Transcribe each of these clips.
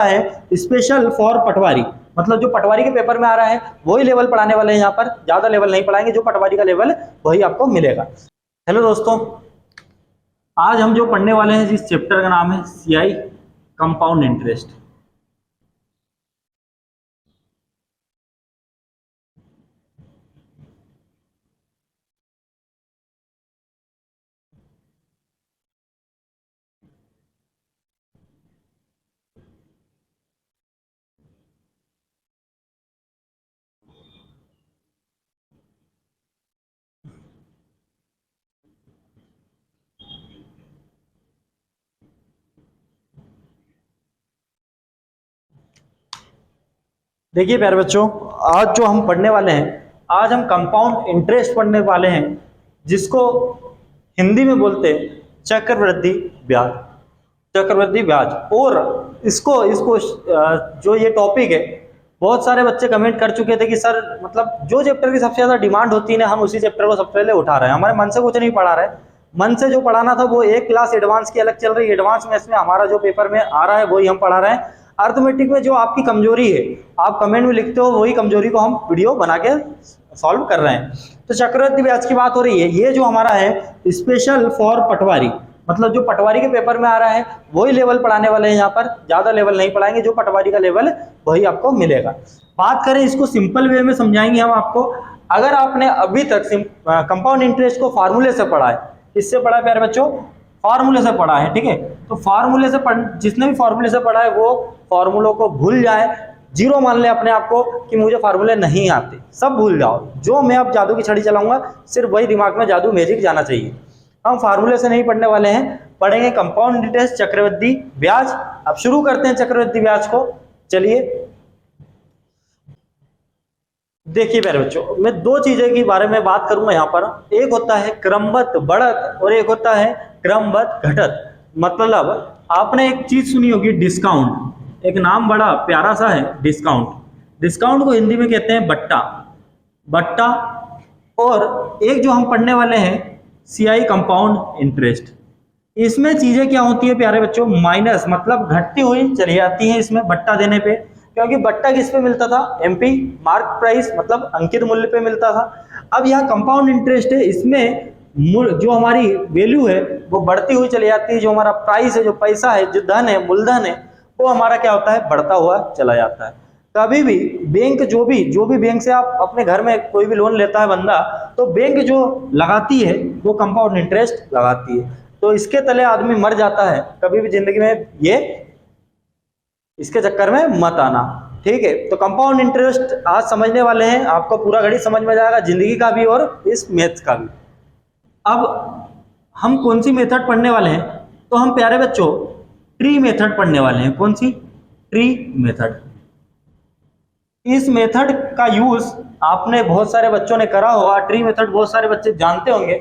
है special for पटवारी, मतलब जो पटवारी के पेपर में आ रहा है वही लेवल पढ़ाने वाले हैं। यहाँ पर ज्यादा लेवल नहीं पढ़ाएंगे, जो पटवारी का लेवल वही आपको मिलेगा। हेलो दोस्तों, आज हम जो पढ़ने वाले हैं जिस चैप्टर का नाम है सीआई कंपाउंड इंटरेस्ट। देखिए प्यारे बच्चों, आज जो हम पढ़ने वाले हैं, आज हम कंपाउंड इंटरेस्ट पढ़ने वाले हैं, जिसको हिंदी में बोलते हैं चक्रवृद्धि ब्याज। चक्रवृद्धि ब्याज। और इसको इसको जो ये टॉपिक है, बहुत सारे बच्चे कमेंट कर चुके थे कि सर मतलब जो चैप्टर की सबसे ज्यादा डिमांड होती है ना, हम उसी चैप्टर को सबसे पहले उठा रहे हैं। हमारे मन से कुछ नहीं पढ़ा रहे, मन से जो पढ़ाना था वो एक क्लास एडवांस की अलग चल रही है। एडवांस में इसमें हमारा जो पेपर में आ रहा है वही हम पढ़ा रहे हैं। अर्थमेटिक में जो आपकी कमजोरी है, आप कमेंट में लिखते हो, वही कमजोरी को हम वीडियो बना के सॉल्व कर रहे हैं। तो चक्रवृद्धि ब्याज की बात हो रही है। ये जो हमारा है स्पेशल फॉर पटवारी, मतलब जो पटवारी के पेपर में आ रहा है वही लेवल पढ़ाने वाले हैं। यहाँ पर ज्यादा लेवल नहीं पढ़ाएंगे, जो पटवारी का लेवल वही आपको मिलेगा। बात करें इसको सिंपल वे में समझाएंगे हम आपको। अगर आपने अभी तक कंपाउंड इंटरेस्ट को फार्मूले से पढ़ा है, किससे पढ़ा है प्यारे बच्चों? फार्मूले से पढ़ा है, ठीक है। तो फार्मूले से जिसने भी फार्मूले से पढ़ा है वो फार्मूलों को भूल जाए, जीरो मान ले अपने आप को कि मुझे फार्मूले नहीं आते, सब भूल जाओ। जो मैं अब जादू की छड़ी चलाऊंगा सिर्फ वही दिमाग में जादू मैजिक जाना चाहिए। हम फार्मूले से नहीं पढ़ने वाले हैं, पढ़ेंगे कंपाउंड इंटरेस्ट, चक्रवृद्धि ब्याज। अब शुरू करते हैं चक्रवृद्धि ब्याज को। चलिए देखिए प्यारे बच्चों, मैं दो चीजें के बारे में बात करूंगा यहाँ पर। एक होता है क्रमबद्ध बढ़त और एक होता है क्रमबद्ध घटत। मतलब आपने एक चीज सुनी होगी डिस्काउंट, एक नाम बड़ा प्यारा सा है डिस्काउंट। डिस्काउंट को हिंदी में कहते हैं बट्टा, बट्टा। और एक जो हम पढ़ने वाले हैं सीआई कंपाउंड इंटरेस्ट, इसमें चीजें क्या होती है प्यारे बच्चों? माइनस, मतलब घटती हुई चली जाती है इसमें बट्टा देने पे। क्योंकि बट्टा किस पे मिलता था? एमपी मार्क प्राइस, मतलब अंकित मूल्य पे मिलता था। अब यहाँ कंपाउंड इंटरेस्ट है, इसमें जो हमारी वैल्यू है वो बढ़ती हुई चली जाती है। जो हमारा प्राइस है, जो पैसा है, जो धन है, मूलधन है, वो हमारा क्या होता है? बढ़ता हुआ चला जाता है। कभी भी बैंक जो भी बैंक से आप अपने घर में कोई भी लोन लेता है बंदा, तो बैंक जो लगाती है वो कंपाउंड इंटरेस्ट लगाती है। तो इसके तले आदमी मर जाता है। कभी भी जिंदगी में ये इसके चक्कर में मत आना, ठीक है। तो कंपाउंड इंटरेस्ट आज समझने वाले हैं, आपको पूरा घड़ी समझ में जाएगा, जिंदगी का भी और इस मैथ्स का भी। अब हम कौन सी मेथड पढ़ने वाले हैं? तो हम प्यारे बच्चों ट्री मेथड पढ़ने वाले हैं। कौन सी? Tree method. इस मेथड का यूज आपने बहुत सारे बच्चों ने करा होगा, ट्री मेथड बहुत सारे बच्चे जानते होंगे।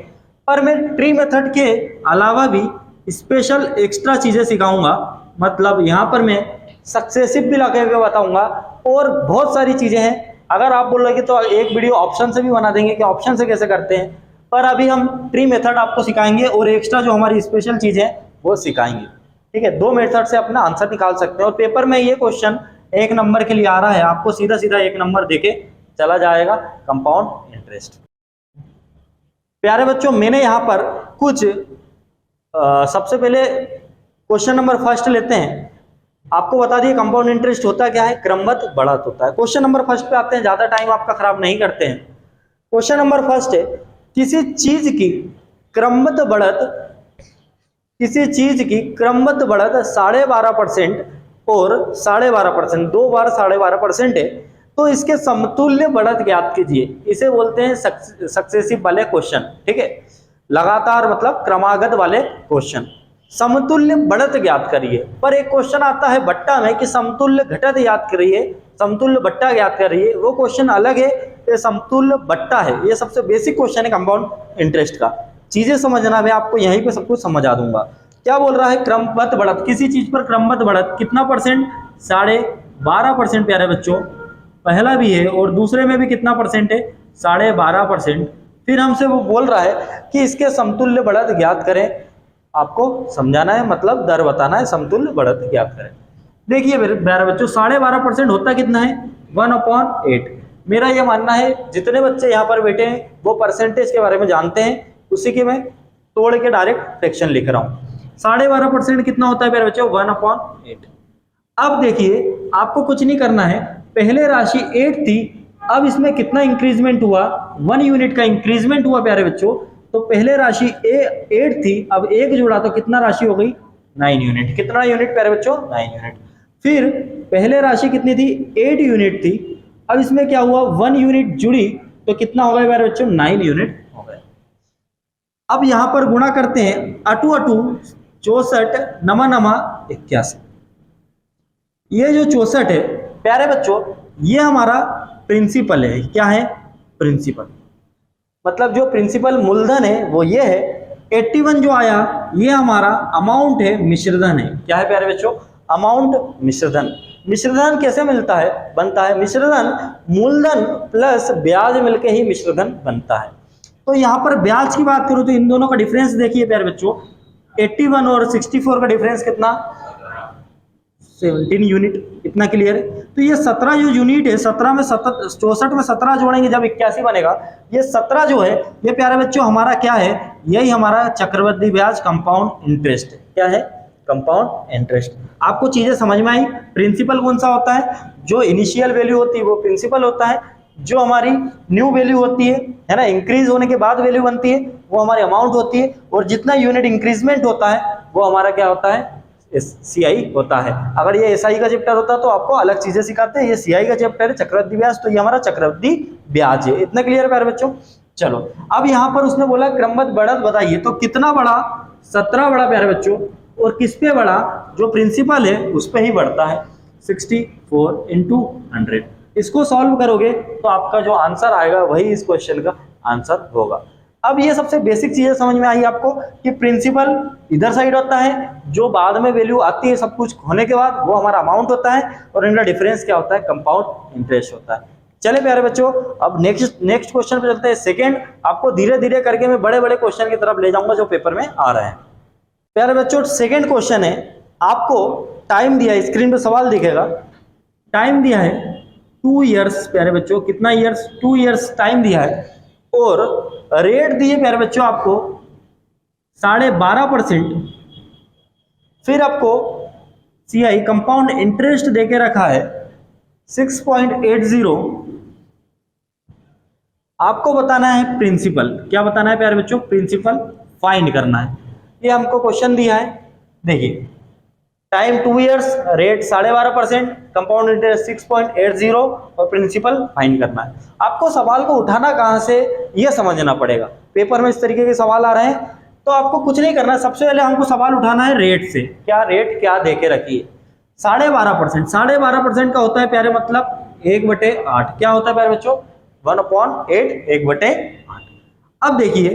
पर मैं ट्री मेथड के अलावा भी स्पेशल एक्स्ट्रा चीजें सिखाऊंगा। मतलब यहाँ पर मैं सक्सेसिव भी लगा के बताऊंगा और बहुत सारी चीजें हैं। अगर आप बोल रहे तो एक वीडियो ऑप्शन से भी बना देंगे कि ऑप्शन से कैसे करते हैं, पर अभी हम ट्री मेथड आपको सिखाएंगे और एक्स्ट्रा जो हमारी स्पेशल चीजें वो सिखाएंगे, ठीक है। दो मेथड से अपना आंसर निकाल सकते हैं और पेपर में ये क्वेश्चन 1 नंबर के लिए आ रहा है, आपको सीधा सीधा 1 नंबर देके चला जाएगा कंपाउंड इंटरेस्ट। प्यारे बच्चों, मैंने यहाँ पर कुछ सबसे पहले क्वेश्चन नंबर फर्स्ट लेते हैं। आपको बता दिए कंपाउंड इंटरेस्ट होता क्या है? क्रमबद्ध बढ़त होता है। क्वेश्चन नंबर फर्स्ट पे आते हैं, ज्यादा टाइम आपका खराब नहीं करते हैं। क्वेश्चन नंबर फर्स्ट है, किसी चीज की क्रमबद्ध बढ़त, किसी चीज की क्रमबद्ध बढ़त 12.5% और 12.5%, 2 बार 12.5% है, तो इसके समतुल्य बढ़त ज्ञात कीजिए। इसे बोलते हैं सक्सेसिव वाले क्वेश्चन, ठीक है। लगातार मतलब क्रमागत वाले क्वेश्चन। समतुल्य बढ़त ज्ञात करिए। पर एक क्वेश्चन आता है बट्टा में कि समतुल्य घटत याद करिए, समतुल्य बट्टा ज्ञात करिए, वो क्वेश्चन अलग है। ये समतुल्य बट्टा है, ये सबसे बेसिक क्वेश्चन है कंपाउंड इंटरेस्ट का। चीजें समझना, मैं आपको यहीं पे सब कुछ समझा दूंगा। क्या बोल रहा है? क्रमबद्ध बढ़त, किसी चीज पर क्रमबद्ध बढ़त कितना परसेंट? 12.5% प्यारे बच्चों। पहला भी है और दूसरे में भी कितना परसेंट है? 12.5%। फिर हमसे वो बोल रहा है कि इसके समतुल्य बढ़त ज्ञात करें। आपको समझाना है, मतलब दर बताना है, समतुल्य बढ़त ज्ञात करें। देखिए मेरे बच्चों 12.5% होता कितना है 1/8। मेरा ये मानना है जितने बच्चे यहाँ पर बैठे हैं वो परसेंटेज के बारे में जानते हैं, उसी के मैं तोड़ के डायरेक्ट फ्रैक्शन लिख रहा हूँ। 12.5% कितना होता है मेरे बच्चों 1/8। अब देखिए आपको कुछ नहीं करना है, पहले राशि 8 थी, अब इसमें कितना इंक्रीजमेंट हुआ 1 यूनिट का इंक्रीजमेंट हुआ प्यारे बच्चों। तो पहले राशि 8 थी, अब 1 जुड़ा तो कितना राशि हो गई 9 यूनिट। कितना यूनिट प्यारे बच्चों 9 यूनिट। फिर पहले राशि कितनी थी 8 यूनिट थी, अब इसमें क्या हुआ 1 यूनिट जुड़ी तो कितना हो गया प्यारे बच्चों 9 यूनिट हो गए। अब यहां पर गुणा करते हैं, अटू अटू 64 नमा नमा 81। ये जो 64 है प्यारे बच्चों ये हमारा प्रिंसिपल है। क्या है प्रिंसिपल, मतलब जो प्रिंसिपल मूलधन है वो ये है। 81 जो आया ये हमारा अमाउंट है, मिश्रधन है। क्या है प्यारे बच्चों अमाउंट मिश्रधन। मिश्रधन कैसे मिलता है बनता है, मिश्रधन मूलधन प्लस ब्याज मिलके ही मिश्रधन बनता है। तो यहाँ पर ब्याज की बात करूं तो इन दोनों का डिफरेंस देखिए प्यारे बच्चों, 81 और 64 का डिफरेंस कितना 17 यूनिट। इतना क्लियर है। तो ये 17 जो यूनिट है 17 में 64 में 17 जोड़ेंगे जब 81 बनेगा। ये 17 जो है ये प्यारे बच्चों हमारा क्या है, यही हमारा चक्रवृद्धि ब्याज कंपाउंड इंटरेस्ट है। क्या है कंपाउंड इंटरेस्ट। आपको चीजें समझ में आई। प्रिंसिपल कौन सा होता है, जो इनिशियल वैल्यू होती है वो प्रिंसिपल होता है, जो हमारी न्यू वैल्यू होती है ना, इंक्रीज होने के बाद वैल्यू बनती है वो हमारी अमाउंट होती है, और जितना यूनिट इंक्रीजमेंट होता है वो हमारा क्या होता है सीआई होता है। अगर ये एसआई का चैप्टर होता तो आपको अलग चीजें सिखाते हैं, ये सीआई का चैप्टर है चक्रवृद्धि ब्याज, तो ये हमारा चक्रवृद्धि ब्याज है। इतना क्लियर है प्यारे बच्चों। चलो अब यहाँ पर उसने बोला क्रमबद्ध बढ़त बताइए, तो कितना बढ़ा 17 बढ़ा प्यारे बच्चों, और किस पे बढ़ा जो प्रिंसिपल है उस पे ही बढ़ता है 64 × 100। इसको सॉल्व करोगे तो आपका जो आंसर आएगा वही इस क्वेश्चन का आंसर होगा। अब ये सबसे बेसिक चीजें समझ में आई आपको कि प्रिंसिपल इधर साइड होता है, जो बाद में वैल्यू आती है सब कुछ होने के बाद वो हमारा अमाउंट होता है, और इनका डिफरेंस क्या होता है कंपाउंड इंटरेस्ट होता है। चले प्यारे बच्चों अब नेक्स्ट क्वेश्चन पे चलते हैं। सेकंड आपको धीरे धीरे करके मैं बड़े बड़े क्वेश्चन की तरफ ले जाऊंगा जो पेपर में आ रहे हैं। प्यारे बच्चों सेकंड क्वेश्चन है, आपको टाइम दिया है, स्क्रीन पे सवाल दिखेगा, टाइम दिया है 2 इयर्स। प्यारे बच्चों कितना इयर्स 2 इयर्स टाइम दिया है, और रेट दिए प्यारे बच्चों आपको 12.5%। फिर आपको सीआई कंपाउंड इंटरेस्ट देके रखा है 6.80। आपको बताना है प्रिंसिपल। क्या बताना है प्यारे बच्चों प्रिंसिपल फाइंड करना है। ये हमको क्वेश्चन दिया है, देखिए time 2 years, rate 12.5%, compound interest 6.80 और प्रिंसिपल फाइंड करना है। आपको सवाल को उठाना कहां से ये समझना पड़ेगा। पेपर में इस तरीके के सवाल आ रहे हैं तो आपको कुछ नहीं करना है, सबसे पहले हमको सवाल उठाना है रेट से। क्या रेट क्या देके रखिए 12.5%। 12.5% का होता है प्यारे मतलब 1/8। क्या होता है प्यारे बच्चों 1/8 1/8। अब देखिए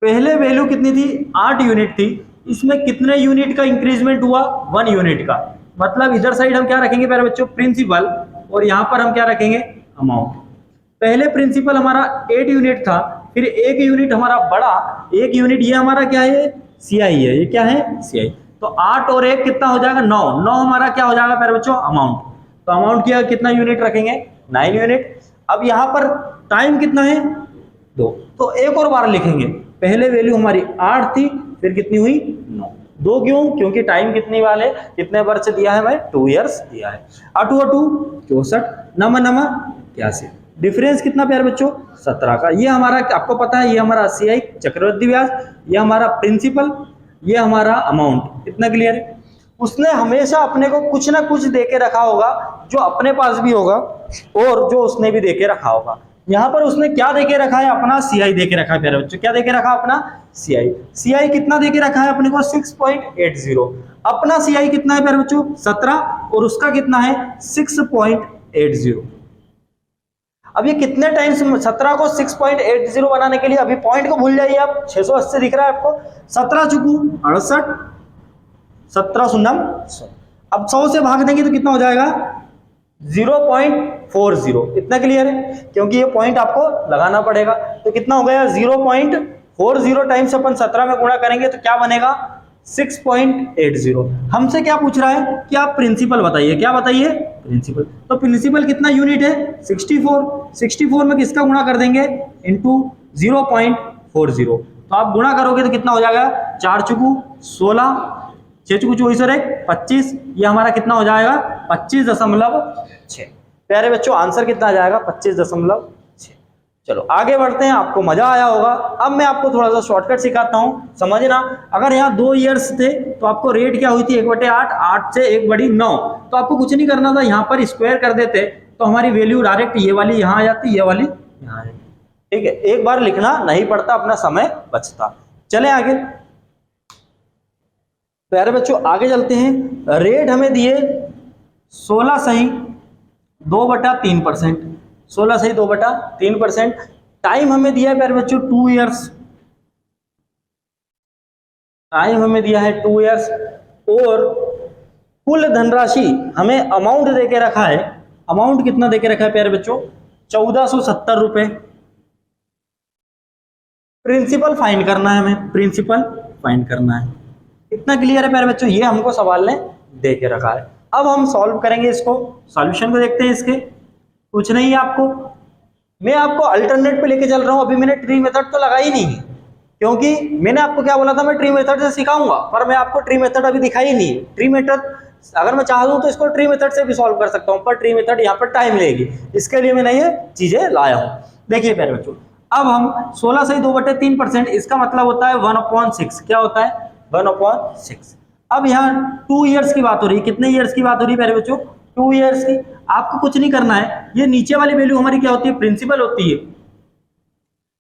पहले वैल्यू कितनी थी 8 यूनिट थी, इसमें कितने यूनिट का इंक्रीजमेंट हुआ 1 यूनिट का। मतलब इधर साइड हम क्या रखेंगे प्यारे बच्चों प्रिंसिपल, और यहां पर हम क्या रखेंगे अमाउंट। पहले प्रिंसिपल हमारा 8 यूनिट था, फिर 1 यूनिट हमारा बढ़ा, 1 यूनिट ये हमारा क्या है सीआई है। ये क्या है सीआई। तो 8 और 1 कितना हो जाएगा 9। 9 हमारा क्या हो जाएगा प्यारे बच्चों अमाउंट। तो अमाउंट क्या कितना यूनिट रखेंगे 9 यूनिट। अब यहां पर टाइम कितना है 2, तो एक और बार लिखेंगे। पहले वैल्यू हमारी 8 थी, फिर कितनी हुई 9। 2 क्यों, क्योंकि टाइम कितनी वाले कितने वर्ष दिया है भाई 2 इयर्स दिया है। अटू अटू 64 नमा नमा 81। डिफरेंस कितना प्यारे बच्चों 17 का। ये हमारा आपको पता है ये हमारा सीआई चक्रवृद्धि ब्याज, ये हमारा प्रिंसिपल, ये हमारा अमाउंट। इतना क्लियर है। उसने हमेशा अपने को कुछ ना कुछ देके रखा होगा जो अपने पास भी होगा और जो उसने भी देके रखा होगा। यहां पर उसने क्या देके रखा है अपना सीआई देके रखा है प्यारे बच्चों। क्या देके रखा अपना सीआई। सीआई कितना देके रखा है अपने को 6.80। अपना सीआई कितना है प्यारे बच्चों 17, और उसका कितना है 6.80। अब ये कितने टाइम्स 17 को 6.80 बनाने के लिए, अभी पॉइंट को भूल जाइए आप, 680 दिख रहा है आपको, 17 चुकू 68, 17 शून्यम 100। अब 100 से भाग देंगे तो कितना हो जाएगा 0.40। इतना क्लियर है, क्योंकि ये पॉइंट आपको लगाना पड़ेगा। तो कितना हो गया 0.40 टाइम्स अपन 17 में गुणा करेंगे तो क्या बनेगा 6.80। हमसे क्या पूछ रहा है कि आप प्रिंसिपल बताइए, क्या बताइए, प्रिंसिपल। तो प्रिंसिपल कितना यूनिट है, 64 में किसका गुणा कर देंगे, इंटू 0.40। तो आप गुणा करोगे तो कितना हो जाएगा, 4 चुकू 16, 6 चुकू 24 और 1 25, ये हमारा कितना हो जाएगा 25.6। प्यारे बच्चों आंसर कितना आ जाएगा 25.6। चलो आगे बढ़ते हैं, आपको मजा आया होगा। अब मैं आपको थोड़ा सा शॉर्टकट सिखाता हूं, समझना। अगर यहाँ 2 ईयर्स थे तो आपको रेट क्या हुई थी, 1/8, 8 से 1/9। तो आपको कुछ नहीं करना था, यहाँ पर स्क्वायर कर देते तो हमारी वैल्यू डायरेक्ट ये वाली यहाँ आ जाती, ये वाली यहाँ आ जाती। ठीक है, एक बार लिखना नहीं पड़ता, अपना समय बचता। चले आगे प्यारे बच्चों, आगे चलते हैं। रेट हमें दिए 16 सही 2/3%, 16 सही 2/3%। टाइम हमें दिया है प्यारे बच्चों 2 ईयर्स, टाइम हमें दिया है 2 ईयर्स। और कुल धनराशि हमें अमाउंट देके रखा है, अमाउंट कितना देके रखा है प्यारे बच्चों, 1470 रुपए। प्रिंसिपल फाइंड करना है हमें, प्रिंसिपल फाइंड करना है। इतना क्लियर है प्यारे बच्चों, ये हमको सवाल ने दे के रखा है। अब हम सॉल्व करेंगे इसको, सॉल्यूशन को देखते हैं इसके। कुछ नहीं है आपको, मैं आपको अल्टरनेट पे लेके चल रहा हूं। अभी मैंने ट्री मेथड तो लगाई नहीं है, क्योंकि मैंने आपको क्या बोला था, मैं ट्री मेथड से सिखाऊंगा, पर मैं आपको ट्री मेथड अभी दिखाई नहीं है। ट्री मेथड अगर मैं चाहूँ तो इसको ट्री मेथड से भी सॉल्व कर सकता हूँ, पर ट्री मेथड यहाँ पर टाइम लेगी, इसके लिए मैंने ये चीजें लाया हूँ। देखिए प्यारे बच्चों, अब हम 16 से 2/3%, इसका मतलब होता है 1/6। क्या होता है, 1/6। अब यहाँ 2 ईयर्स की बात हो रही है, कितने ईयर्स की बात हो रही है प्यारे बच्चों, 2 ईयर्स की। आपको कुछ नहीं करना है, ये नीचे वाली वैल्यू हमारी क्या होती है, प्रिंसिपल होती है,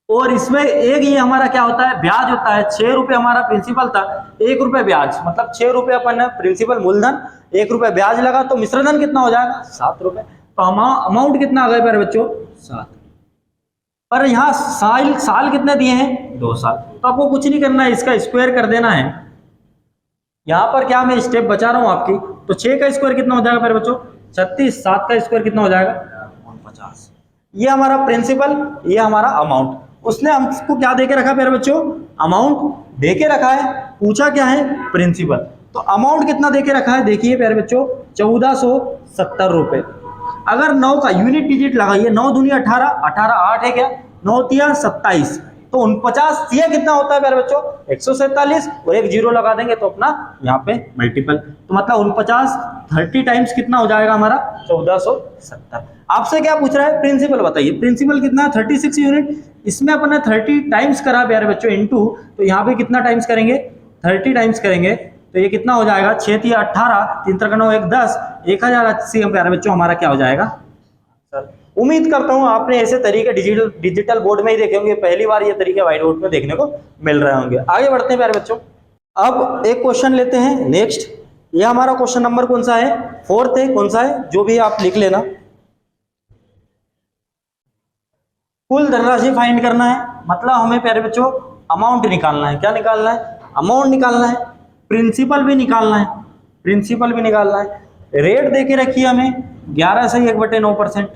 और इसमें एक ये हमारा क्या होता है, ब्याज होता है। 6 रुपए हमारा प्रिंसिपल था, 1 रुपए ब्याज, मतलब 6 रुपए अपन प्रिंसिपल मूलधन, 1 रुपए ब्याज लगा, तो मिश्रधन कितना हो जाएगा, 7 रुपए। तो अमाउंट कितना आ गया प्यारे बच्चों, 7। पर यहाँ साल कितने दिए हैं, 2 साल। तो आपको कुछ नहीं करना है, इसका स्क्वायर कर देना है। यहाँ पर क्या मैं स्टेप बचा रहा हूँ आपकी, तो 6 का स्क्वायर कितना हो जाएगा प्यारे बच्चों, 36, 7 का स्क्वायर कितना हो जाएगा, 49। ये हमारा प्रिंसिपल, ये हमारा अमाउंट। उसने हमको क्या देके रखा प्यारे बच्चों, अमाउंट देके रखा है, पूछा क्या है, प्रिंसिपल। तो अमाउंट कितना देके रखा है, देखिए प्यारे बच्चों 1470 रुपए। अगर 9 का यूनिट डिजिट लगाइए, 9 दूनी 18, 18 8 है क्या, 9 तिया 27, तो 49 ये कितना होता है प्यारे बच्चों, 147, और एक जीरो लगा देंगे तो अपना यहाँ पे मल्टीपल, तो मतलब 49 30 टाइम्स कितना हो जाएगा हमारा, 1470। आपसे क्या पूछ रहा है, प्रिंसिपल बताइए। प्रिंसिपल कितना, 36 यूनिट। इसमें अपने 30 टाइम्स करा प्यारे बच्चों इनटू, तो यहाँ पे कितना टाइम्स करेंगे, 30 टाइम्स करेंगे, तो ये कितना हो जाएगा, 6 तिया 18, 3 3 9 1 10, 1080 प्यारे बच्चों हमारा क्या हो जाएगा सर। उम्मीद करता हूं आपने ऐसे तरीके डिजिटल बोर्ड में ही देखे होंगे, पहली बार ये तरीके व्हाइट बोर्ड में देखने को मिल रहे होंगे। आगे बढ़ते हैं प्यारे बच्चों, अब एक क्वेश्चन लेते हैं नेक्स्ट। ये हमारा क्वेश्चन नंबर कौन सा है, 4th है, कौन सा है जो भी आप लिख लेना। कुल धनराशि फाइंड करना है, मतलब हमें प्यारे बच्चों अमाउंट निकालना है। क्या निकालना है, अमाउंट निकालना है, प्रिंसिपल भी निकालना है, प्रिंसिपल भी निकालना है। रेट देके रखी है हमें 11 से 1/9%,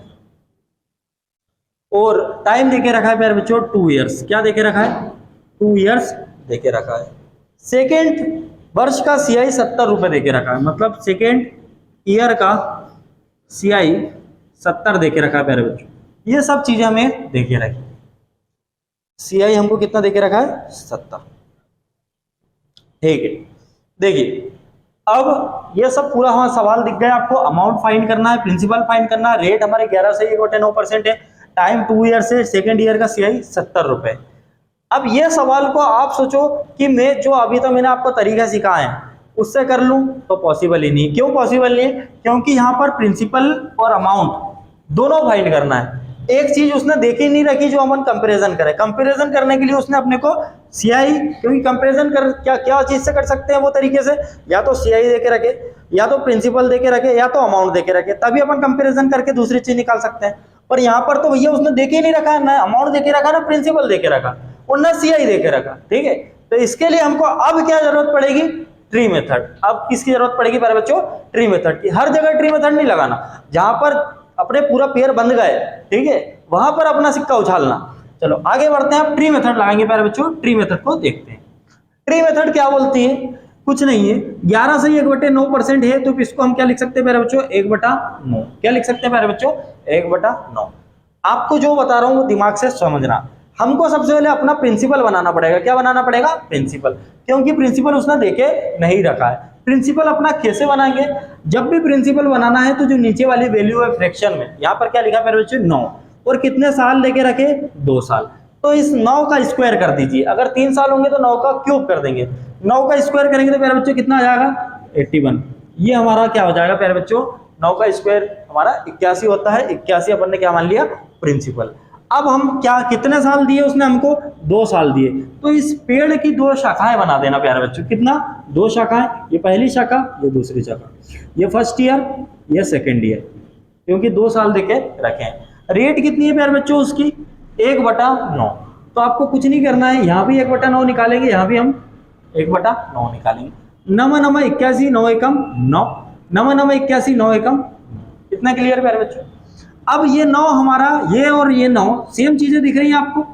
और टाइम देके रखा है प्यारे बच्चों 2 ईयर्स। क्या देके रखा है, 2 ईयर्स देके रखा है। सेकेंड वर्ष का CI 70 रुपए देके रखा है, मतलब सेकेंड ईयर का CI 70 देके रखा है प्यारे बच्चों। ये सब चीजें हमें देके रखी, CI हमको कितना देके रखा है, 70। ठीक है, देखिए अब ये सब पूरा हमारा सवाल दिख गया आपको। अमाउंट फाइंड करना है, प्रिंसिपल फाइंड करना है, रेट हमारे 11 से 1/9% है, टाइम 2 ईयर से, सेकेंड ईयर का CI 70 रुपए। अब ये सवाल को आप सोचो कि मैं जो अभी तो मैंने आपको तरीका सिखाया है उससे कर लूं, तो पॉसिबल ही नहीं। क्यों पॉसिबल नहीं है, क्योंकि यहाँ पर प्रिंसिपल और अमाउंट दोनों फाइंड करना है। एक चीज उसने देखी नहीं रखी जो अपन कंपैरिजन करें, कंपैरिजन करने के लिए उसने अपने को CI, क्योंकि कंपैरिजन कर क्या चीज से कर सकते हैं वो तरीके से, या तो CI देके रखे, या तो प्रिंसिपल देके रखे, या तो अमाउंट देके रखे, तभी अपन कंपैरिजन करके दूसरी चीज निकाल सकते हैं। पर यहाँ पर तो भैया उसने देखे नहीं रखा है, ना अमाउंट देके रखा, ना प्रिंसिपल देके रखा, और ना CI देके रखा। ठीक है, तो इसके लिए हमको अब क्या जरूरत पड़ेगी, ट्री मेथड। अब किसकी जरूरत पड़ेगी प्यारे बच्चों, ट्री मेथड की। हर जगह ट्री मेथड नहीं लगाना, जहां पर अपने पूरा पेयर बंध गए, ठीक है, वहां पर अपना सिक्का उछालना। चलो आगे बढ़ते हैं, अब ट्री मेथड लगाएंगे प्यारे बच्चों। ट्री मेथड को देखते हैं। ट्री मेथड क्या बोलती है, कुछ नहीं है। 11 से 1/9% है, तो इसको हम क्या लिख सकते हैं प्यारे बच्चों, 1/9। क्या लिख सकते हैं प्यारे बच्चों, 1/9। आपको जो बता रहा हूं वो दिमाग से समझना। हमको सबसे पहले अपना प्रिंसिपल बनाना पड़ेगा। क्या बनाना पड़ेगा, प्रिंसिपल, क्योंकि प्रिंसिपल उसने देके नहीं रखा है। प्रिंसिपल अपना कैसे बनाएंगे, जब भी प्रिंसिपल बनाना है तो जो नीचे वाली वैल्यू है फ्रैक्शन में, यहाँ पर क्या लिखा प्यारे बच्चों, 9, और कितने साल लेके रखे, 2 साल। तो इस 9 का स्क्वायर कर दीजिए। अगर 3 साल होंगे तो 9 का क्यूब कर देंगे। 9 का स्क्वायर करेंगे तो प्यारे बच्चों कितना आ जाएगा, 81। ये हमारा क्या हो जाएगा प्यारे बच्चों, 9 का स्क्वायर हमारा 81 होता है। 81 अपन ने क्या मान लिया, प्रिंसिपल। अब हम क्या, कितने साल दिए उसने हमको, 2 साल दिए। तो इस पेड़ की 2 शाखाएं बना देना प्यारे बच्चों। कितना, 2 शाखाएं। ये पहली शाखा, ये दूसरी शाखा, ये फर्स्ट ईयर, ये सेकेंड ईयर, क्योंकि 2 साल देके रखे हैं। रेट कितनी है प्यारे बच्चों उसकी, 1/9। तो आपको कुछ नहीं करना है, यहाँ भी 1/9 निकालेंगे, यहाँ भी हम 1/9 निकालेंगे। 9 9 81, 9 एकम 9, 9 9 81, 9 एकम। इतना क्लियर प्यारे बच्चों। अब ये 9 हमारा, ये और ये 9 सेम चीजें दिख रही है आपको,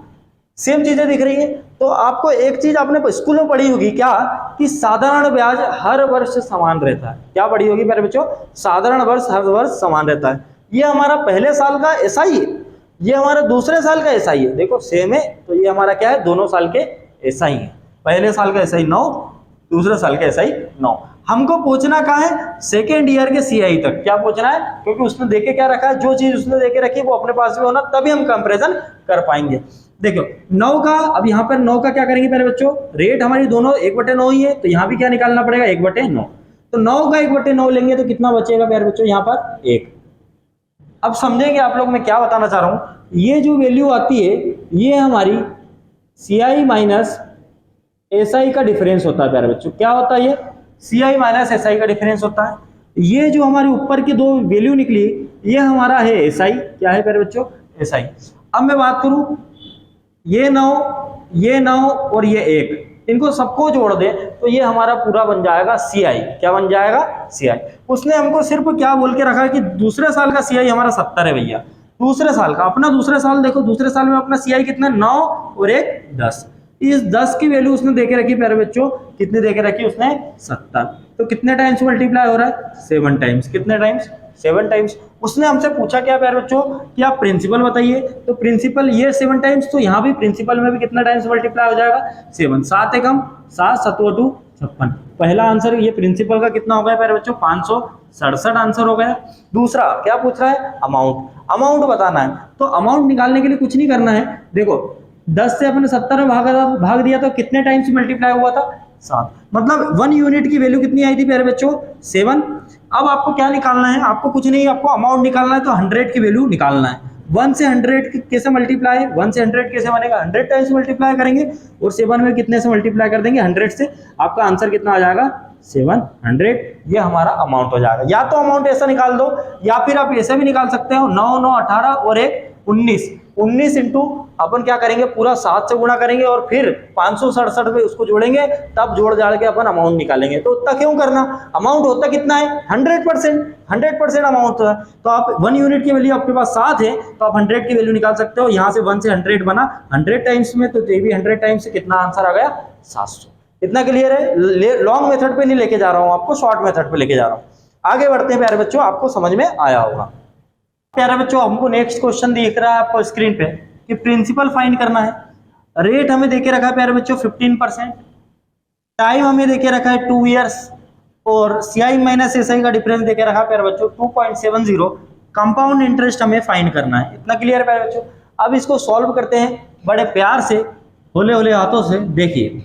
सेम चीजें दिख रही है। तो आपको एक चीज आपने स्कूल में पढ़ी होगी क्या, कि साधारण ब्याज हर वर्ष समान रहता है। क्या पढ़ी होगी प्यारे बच्चों, साधारण वर्ष हर वर्ष समान रहता है। ये हमारा पहले साल का ऐसा ही है, ये हमारा दूसरे साल का ऐसा ही है। देखो सेम है, तो ये हमारा क्या है, दोनों साल के ऐसा ही है। पहले साल का ऐसा ही 9, दूसरे साल का ऐसा ही 9। हमको पूछना कहाँ है, सेकेंड ईयर के सीआई तक। क्या पूछना है, क्योंकि उसने देके क्या रखा है, जो चीज उसने देके रखी है वो अपने पास भी होना, तभी हम कंपैरिजन कर पाएंगे। देखो 9 का, अब यहाँ पर 9 का क्या करेंगे मेरे बच्चों, रेट हमारी दोनों 1/9 ही है, तो यहाँ भी क्या निकालना पड़ेगा, 1/9। तो 9 का 1/9 लेंगे तो कितना बचेगा प्यारे बच्चों, यहाँ पर 1। अब समझेंगे आप लोग, मैं क्या बताना चाह रहा हूं। ये जो वैल्यू आती है, ये हमारी सीआई माइनस एसआई का डिफरेंस होता है प्यारे बच्चों। क्या होता है ये, सीआई माइनस एसआई का डिफरेंस होता है। ये जो हमारी ऊपर की 2 वैल्यू निकली, ये हमारा है एसआई। क्या है प्यारे बच्चों, एसआई। अब मैं बात करूं, ये 9 और ये 1, इनको सबको जोड़ दे तो ये हमारा पूरा बन जाएगा सीआई। क्या बन जाएगा, सीआई। उसने हमको सिर्फ क्या बोल के रखा है कि दूसरे साल का सीआई हमारा 70 है भैया। दूसरे साल का, अपना दूसरे साल देखो, दूसरे साल में अपना सीआई कितना, 9 और 1 10। इस 10 की वैल्यू उसने देके रखी प्यारे बच्चों, कितनी देके रखी उसने, 70। तो कितने टाइम्स मल्टीप्लाई हो रहा है, 7 टाइम्स। कितने टाइम्स, 7 टाइम्स। उसने हमसे पूछा क्या प्यारे बच्चों, कि आप प्रिंसिपल बताइए। तो प्रिंसिपल ये 7 टाइम्स, तो यहाँ भी प्रिंसिपल में भी कितना टाइम्स मल्टीप्लाई हो जाएगा, 7। 7 एकम 7, 7 2 56। पहला आंसर ये प्रिंसिपल का कितना हो गया प्यारे बच्चों, 567 आंसर हो गया। दूसरा क्या पूछ रहा है, अमाउंट। अमाउंट बताना है, तो अमाउंट निकालने के लिए कुछ नहीं करना है। देखो 10 से अपने 70 में भाग दिया तो कितने टाइम्स मल्टीप्लाई हुआ था, 7। मतलब 1 यूनिट की वैल्यू कितनी आई थी प्यारे बच्चों, 7। अब आपको क्या निकालना है, आपको कुछ नहीं, आपको अमाउंट निकालना है। तो 100 की वैल्यू निकालना है। 1 से 100 कैसे मल्टीप्लाई, 1 से 100 कैसे बनेगा, 100 टाइम्स मल्टीप्लाई करेंगे, और 7 में कितने से मल्टीप्लाई कर देंगे, 100 से। आपका आंसर कितना आ जाएगा, 700। ये हमारा अमाउंट हो जाएगा। या तो अमाउंट ऐसा निकाल दो, या फिर आप ऐसे भी निकाल सकते हो, 9 9 18 और 1 19। 19 इंटू अपन क्या करेंगे, पूरा 7 से गुणा करेंगे और फिर 567 पे उसको जोड़ेंगे, तब जोड़ जाड़ के अपन अमाउंट निकालेंगे। तो उतना क्यों करना, अमाउंट होता कितना है, 100% अमाउंट है। तो आप 1 यूनिट की वैल्यू आपके पास 7 है, तो आप 100 की वैल्यू निकाल सकते हो। यहाँ से 1 से 100 बना 100 टाइम्स में, तो ये भी 100 टाइम्स से कितना आंसर आ गया, 700। इतना क्लियर है। लॉन्ग मेथड पे नहीं लेके जा रहा हूँ आपको, शॉर्ट मेथड पे लेके जा रहा हूँ। आगे बढ़ते हैं प्यारे बच्चों, आपको समझ में आया होगा। प्यारे बच्चों हमको नेक्स्ट क्वेश्चन दिख रहा है आपको स्क्रीन पे, कि प्रिंसिपल फाइंड करना है। रेट हमें देके रखा है प्यारे बच्चों 15%, टाइम हमें देके रखा है 2 इयर्स, और सीआई माइनस एसआई का डिफरेंस देके रखा है प्यारे बच्चों 2.70। कंपाउंड इंटरेस्ट हमें फाइंड करना है। इतना क्लियर है प्यारे बच्चों। अब इसको सॉल्व करते हैं बड़े प्यार से, होले होले हाथों से। देखिए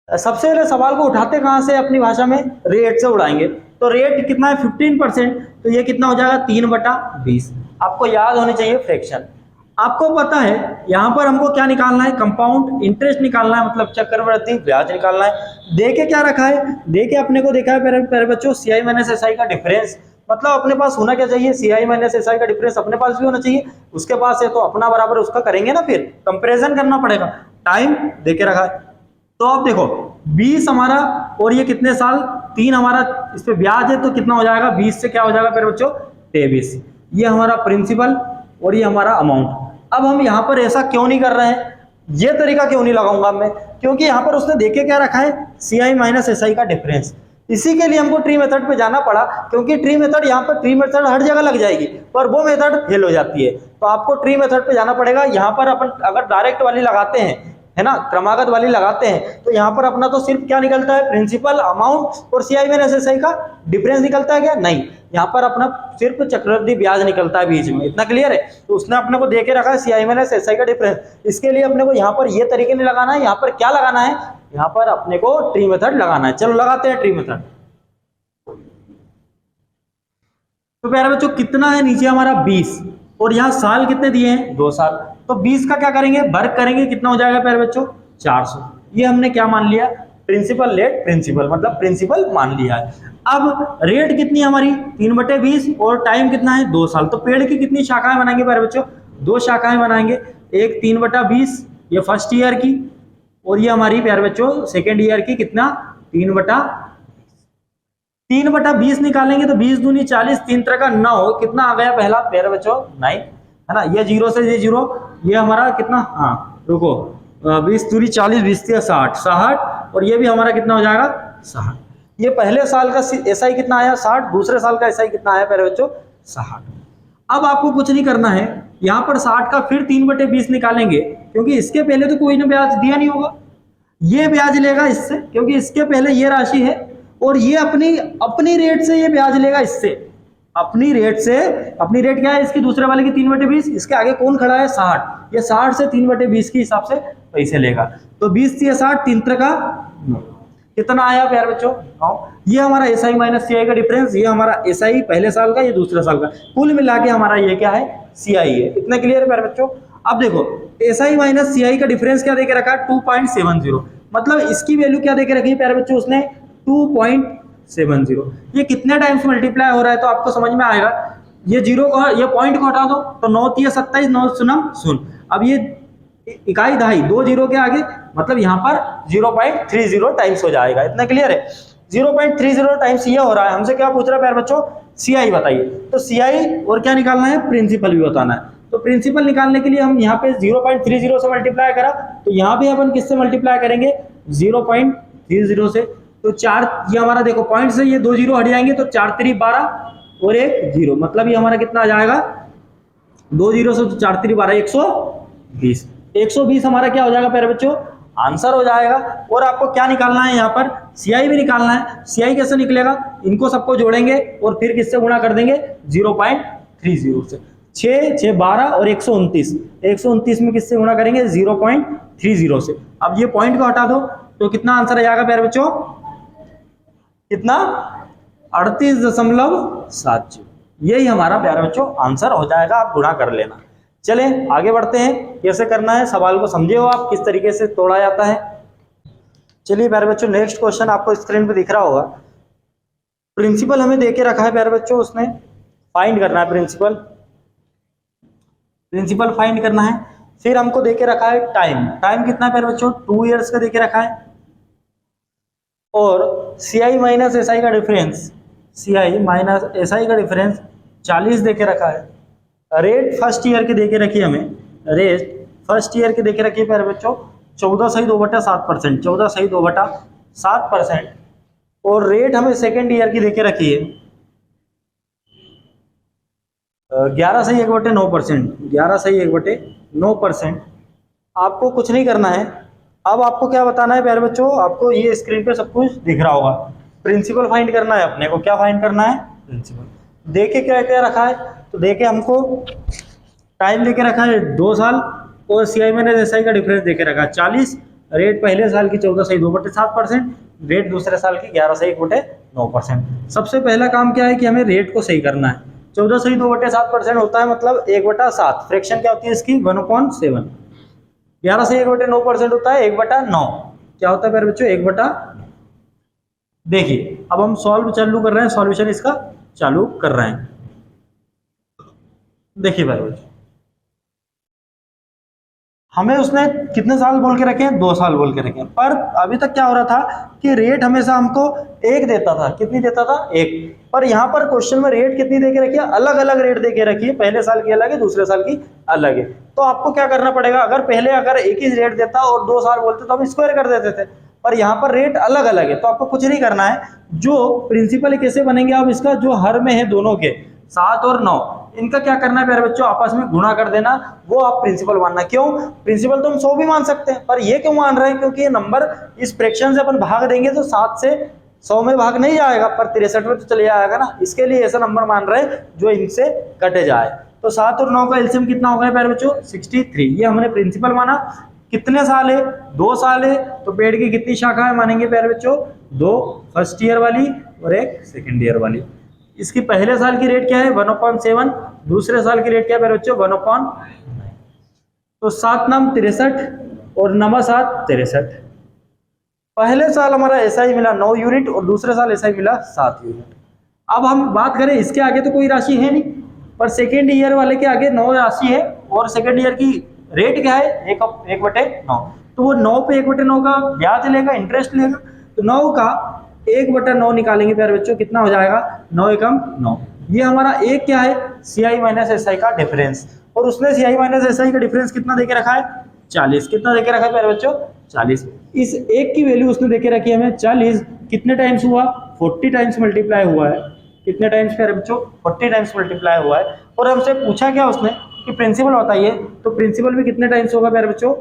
सबसे पहले सवाल को उठाते कहां से, अपनी भाषा में रेट से उड़ाएंगे। तो रेट कितना है 15%, तो ये कितना हो जाएगा 3/20। आपको याद होनी चाहिए फ्रैक्शन। आपको पता है यहाँ पर हमको क्या निकालना है, कंपाउंड इंटरेस्ट निकालना है, मतलब चक्रवृद्धि ब्याज निकालना है। देके क्या रखा है, देके अपने को देखा है प्यारे बच्चों सीआई माइनस एसआई का डिफरेंस। मतलब अपने पास होना क्या चाहिए, सीआई माइनस एसआई का डिफरेंस अपने पास भी होना चाहिए। उसके पास है तो अपना बराबर उसका करेंगे ना, फिर कंपेरिजन करना पड़ेगा। टाइम देके रखा है, तो अब देखो 20 हमारा, और ये कितने साल, 3 हमारा इस पे ब्याज है, तो कितना हो जाएगा 20 से क्या हो जाएगा प्यारे बच्चों 23। ये हमारा प्रिंसिपल और ये हमारा अमाउंट। अब हम यहाँ पर ऐसा क्यों नहीं कर रहे हैं, ये तरीका क्यों नहीं लगाऊंगा मैं, क्योंकि यहाँ पर उसने देखे क्या रखा है, सी आई माइनस एस आई का डिफरेंस। इसी के लिए हमको ट्री मेथड पे जाना पड़ा, क्योंकि ट्री मेथड यहाँ पर ट्री मेथड हर जगह लग जाएगी पर वो मेथड फेल हो जाती है। तो आपको ट्री मेथड पे जाना पड़ेगा। यहाँ पर अपन अगर डायरेक्ट वाली लगाते हैं, है ना, क्रमागत वाली लगाते हैं, तो यहाँ पर अपना तो सिर्फ क्या निकलता है, प्रिंसिपल अमाउंट और सी आई माइनस एस आई का डिफरेंस निकलता है क्या, नहीं, यहाँ पर अपना सिर्फ चक्रवृद्धि ब्याज निकलता है बीच में। इतना क्लियर है। तो उसने अपने को देके रखा है सी आई माइनस एस आई का डिफरेंस। इसके लिए अपने को यहाँ पर ये तरीके नहीं लगाना है, यहाँ पर क्या लगाना है, यहाँ पर अपने को ट्री मेथड लगाना है। चलो लगाते हैं ट्री मेथड। तो प्यारे बच्चों कितना है नीचे हमारा 20 और यहाँ साल कितने दिए हैं, 2 साल। तो 20 का क्या करेंगे, वर्ग करेंगे, कितना हो जाएगा प्यारे बच्चों, 400। ये हमने क्या मान लिया, प्रिंसिपल लेट प्रिंसिपल, मतलब प्रिंसिपल मान लिया है। अब रेट कितनी हमारी 3/20 और टाइम कितना है 2 साल। तो पेड़ की कितनी शाखाएं बनाएंगे प्यारे बच्चों, 2 शाखाएं बनाएंगे। एक 3/20 ये फर्स्ट ईयर की, और ये हमारी प्यारे बच्चों सेकेंड ईयर की, कितना 3/20 निकालेंगे तो 20 दूनी 40, 3 तरह का 9, कितना आ गया पहला प्यारे बच्चों 9, है ना। ये 0 से ये 0, ये हमारा कितना, हाँ रुको, 20 दूनी 40, 20 60, 60, और ये भी हमारा कितना हो जाएगा 60। ये पहले साल का एसआई कितना आया 60, दूसरे साल का एसआई कितना आया प्यारे बच्चों 60। अब आपको कुछ नहीं करना है, यहाँ पर 60 का फिर 3/20 निकालेंगे, क्योंकि इसके पहले तो कोई ने ब्याज दिया नहीं होगा, ये ब्याज लेगा इससे, क्योंकि इसके पहले ये राशि है, और ये अपनी रेट से ये ब्याज लेगा इससे, अपनी रेट से। अपनी रेट क्या है इसकी, दूसरे वाले की 3/20, इसके आगे कौन खड़ा है 60, ये 60 से 3/20 के हिसाब से पैसे लेगा। तो 20 से 60, 3 तरह का 9, कितना आया प्यारे बच्चों 9। ये हमारा एसआई माइनस सीआई का डिफरेंस, ये हमारा एसआई पहले साल का, ये दूसरे साल का, कुल मिला के हमारा ये क्या है सीआई है। इतना क्लियर है प्यारे बच्चों। अब देखो एसआई माइनस सीआई का डिफरेंस क्या देके रखा है 2.70, मतलब इसकी वैल्यू क्या देके रखी है प्यारे बच्चों उसने 2.70। ये कितने टाइम्स मल्टीप्लाई हो रहा है तो आपको समझ में आएगा। ये जीरो को, ये पॉइंट को हटा दो तो 9 3 27, 9 सुनम सुन। अब ये इकाई दहाई 2 जीरो के आगे, मतलब यहाँ पर 0.30 टाइम्स हो जाएगा। इतना क्लियर है। 0.30 टाइम्स ये हो रहा है। हमसे क्या पूछ रहा है प्यारे बच्चों, सीआई बताइए। तो सीआई और क्या निकालना है, प्रिंसिपल भी बताना है। तो प्रिंसिपल निकालने के लिए हम यहाँ पे 0.30 से मल्टीप्लाई करा, तो यहाँ भी अपन किससे मल्टीप्लाई करेंगे 0.30 से। तो 4, ये हमारा देखो पॉइंट से ये 2 जीरो हट जाएंगे, तो 4 3 12 और 1 0, मतलब ये हमारा कितना आ जाएगा 2 जीरो से, तो 4 3 12 120। 120 हमारा क्या हो जाएगा प्यारे बच्चों, आंसर हो जाएगा। और आपको क्या निकालना है यहाँ पर, सीआई भी निकालना है। सीआई कैसे निकलेगा, इनको सबको जोड़ेंगे और फिर किससे गुणा कर देंगे 0.30 से। 6 6 12 और 129, 129 में किससे गुणा करेंगे 0.30 से। अब ये पॉइंट को हटा दो तो कितना आंसर आ जाएगा प्यारे बच्चों, कितना 38.70। यही हमारा प्यारे बच्चों आंसर हो जाएगा। आप गुणा कर लेना। चले आगे बढ़ते हैं, कैसे करना है सवाल को समझे हो आप, किस तरीके से तोड़ा जाता है। चलिए प्यारे बच्चों नेक्स्ट क्वेश्चन आपको स्क्रीन पे दिख रहा होगा। प्रिंसिपल हमें देके रखा है प्यारे बच्चों, उसने फाइंड करना है प्रिंसिपल फाइंड करना है। फिर हमको देके रखा है टाइम कितना है प्यारे बच्चों 2 इयर्स का देके रखा है। और सीआई माइनस एसआई का डिफरेंस, सीआई माइनस एसआई का डिफरेंस 40 देके रखा है। रेट फर्स्ट ईयर के देके रखी है हमें, रेट फर्स्ट ईयर के देके रखी है प्यारे बच्चों 14.2/7%, 14.2/7%। और रेट हमें सेकेंड ईयर की देके रखी है 11.1/9%, 11.1/9%। आपको कुछ नहीं करना है। अब आपको क्या बताना है प्यारे बच्चों, आपको ये स्क्रीन पे सब कुछ दिख रहा होगा। प्रिंसिपल फाइंड करना है अपने को। क्या फाइंड करना है, प्रिंसिपल। देखे क्या क्या रखा है, तो देखे हमको टाइम देके रखा है 2 साल, और सीआई माइनस एसआई का डिफरेंस देके रखा है 40। रेट पहले साल की 14.2/7%, रेट दूसरे साल की 11.1/9%। सबसे पहला काम क्या है कि हमें रेट को सही करना है। 14.2/7% होता है, मतलब 1/7। फ्रैक्शन क्या होती है इसकी 1/7। 11.1/9% होता है 1/9। क्या होता है प्यारे बच्चों 1/9। देखिए अब हम सॉल्व चालू कर रहे हैं, सॉल्यूशन इसका चालू कर रहे हैं। देखिए प्यारे बच्चों हमें उसने कितने साल बोल के रखे हैं, 2 साल बोल के रखे हैं, पर अभी तक क्या हो रहा था कि रेट हमेशा हमको 1 देता था। कितनी देता था, 1। पर यहाँ पर क्वेश्चन में रेट कितनी दे के रखी है, अलग अलग रेट दे के रखी है, पहले साल की अलग है, दूसरे साल की अलग है। तो आपको क्या करना पड़ेगा, अगर पहले अगर एक ही रेट देता और 2 साल बोलते तो हम स्क्वायर कर देते थे, पर यहाँ पर रेट अलग अलग है। तो आपको कुछ नहीं करना है, जो प्रिंसिपल कैसे बनेंगे आप इसका, जो हर में है दोनों के 7 और 9, इनका क्या करना है प्यारे बच्चों, आपस में गुणा कर देना, वो आप प्रिंसिपल मानना। क्यों, प्रिंसिपल तो हम 100 भी मान सकते हैं, पर ये क्यों मान रहे हैं, क्योंकि ये नंबर इस फ्रैक्शन से अपन भाग देंगे तो 7 से 100 में भाग नहीं जाएगा, पर 63 में तो चले जाएगा ना, इसके लिए ऐसा नंबर मान रहे हैं जो इनसे कटे जाए। तो 7 और 9 का एलसीएम कितना होगा प्यारे बच्चों, 63। ये हमने प्रिंसिपल माना। कितने साल है, 2 साल है, तो पेड़ की कितनी शाखा है मानेंगे प्यारे बच्चों, 2 फर्स्ट ईयर वाली और 1 सेकेंड ईयर वाली। इसकी पहले साल की रेट क्या है, 1/7, दूसरे साल की रेट क्या है प्यारे बच्चों, 1/9। तो 7 नाम 63 और 9 7 63। पहले साल हमारा ऐसा ही मिला 9 यूनिट और दूसरे साल ऐसा ही मिला 7 यूनिट। अब हम बात करें इसके आगे तो कोई राशि है नहीं, पर सेकेंड ईयर वाले के आगे 9 राशि है और सेकेंड ईयर की रेट क्या है, 1/9। तो वो 9 पे 1/9 का ब्याज लेगा, इंटरेस्ट लेगा। तो 9 का 1/9 निकालेंगे प्यारे बच्चों, कितना हो जाएगा, 9 एकम 9। ये हमारा एक क्या है, CI माइनस SI का डिफरेंस, और उसने CI माइनस SI का डिफरेंस कितना देके रखा है, 40। कितना देके रखा है प्यारे बच्चों, 40। इस एक की वैल्यू उसने देके रखी है हमें 40। कितने टाइम्स हुआ, 40 टाइम्स मल्टीप्लाई हुआ है। कितने टाइम्स प्यारे बच्चों, 40 टाइम्स मल्टीप्लाई हुआ है। और हमसे पूछा क्या उसने कि प्रिंसिपल बताइए, तो प्रिंसिपल भी कितने टाइम्स होगा प्यारे बच्चों,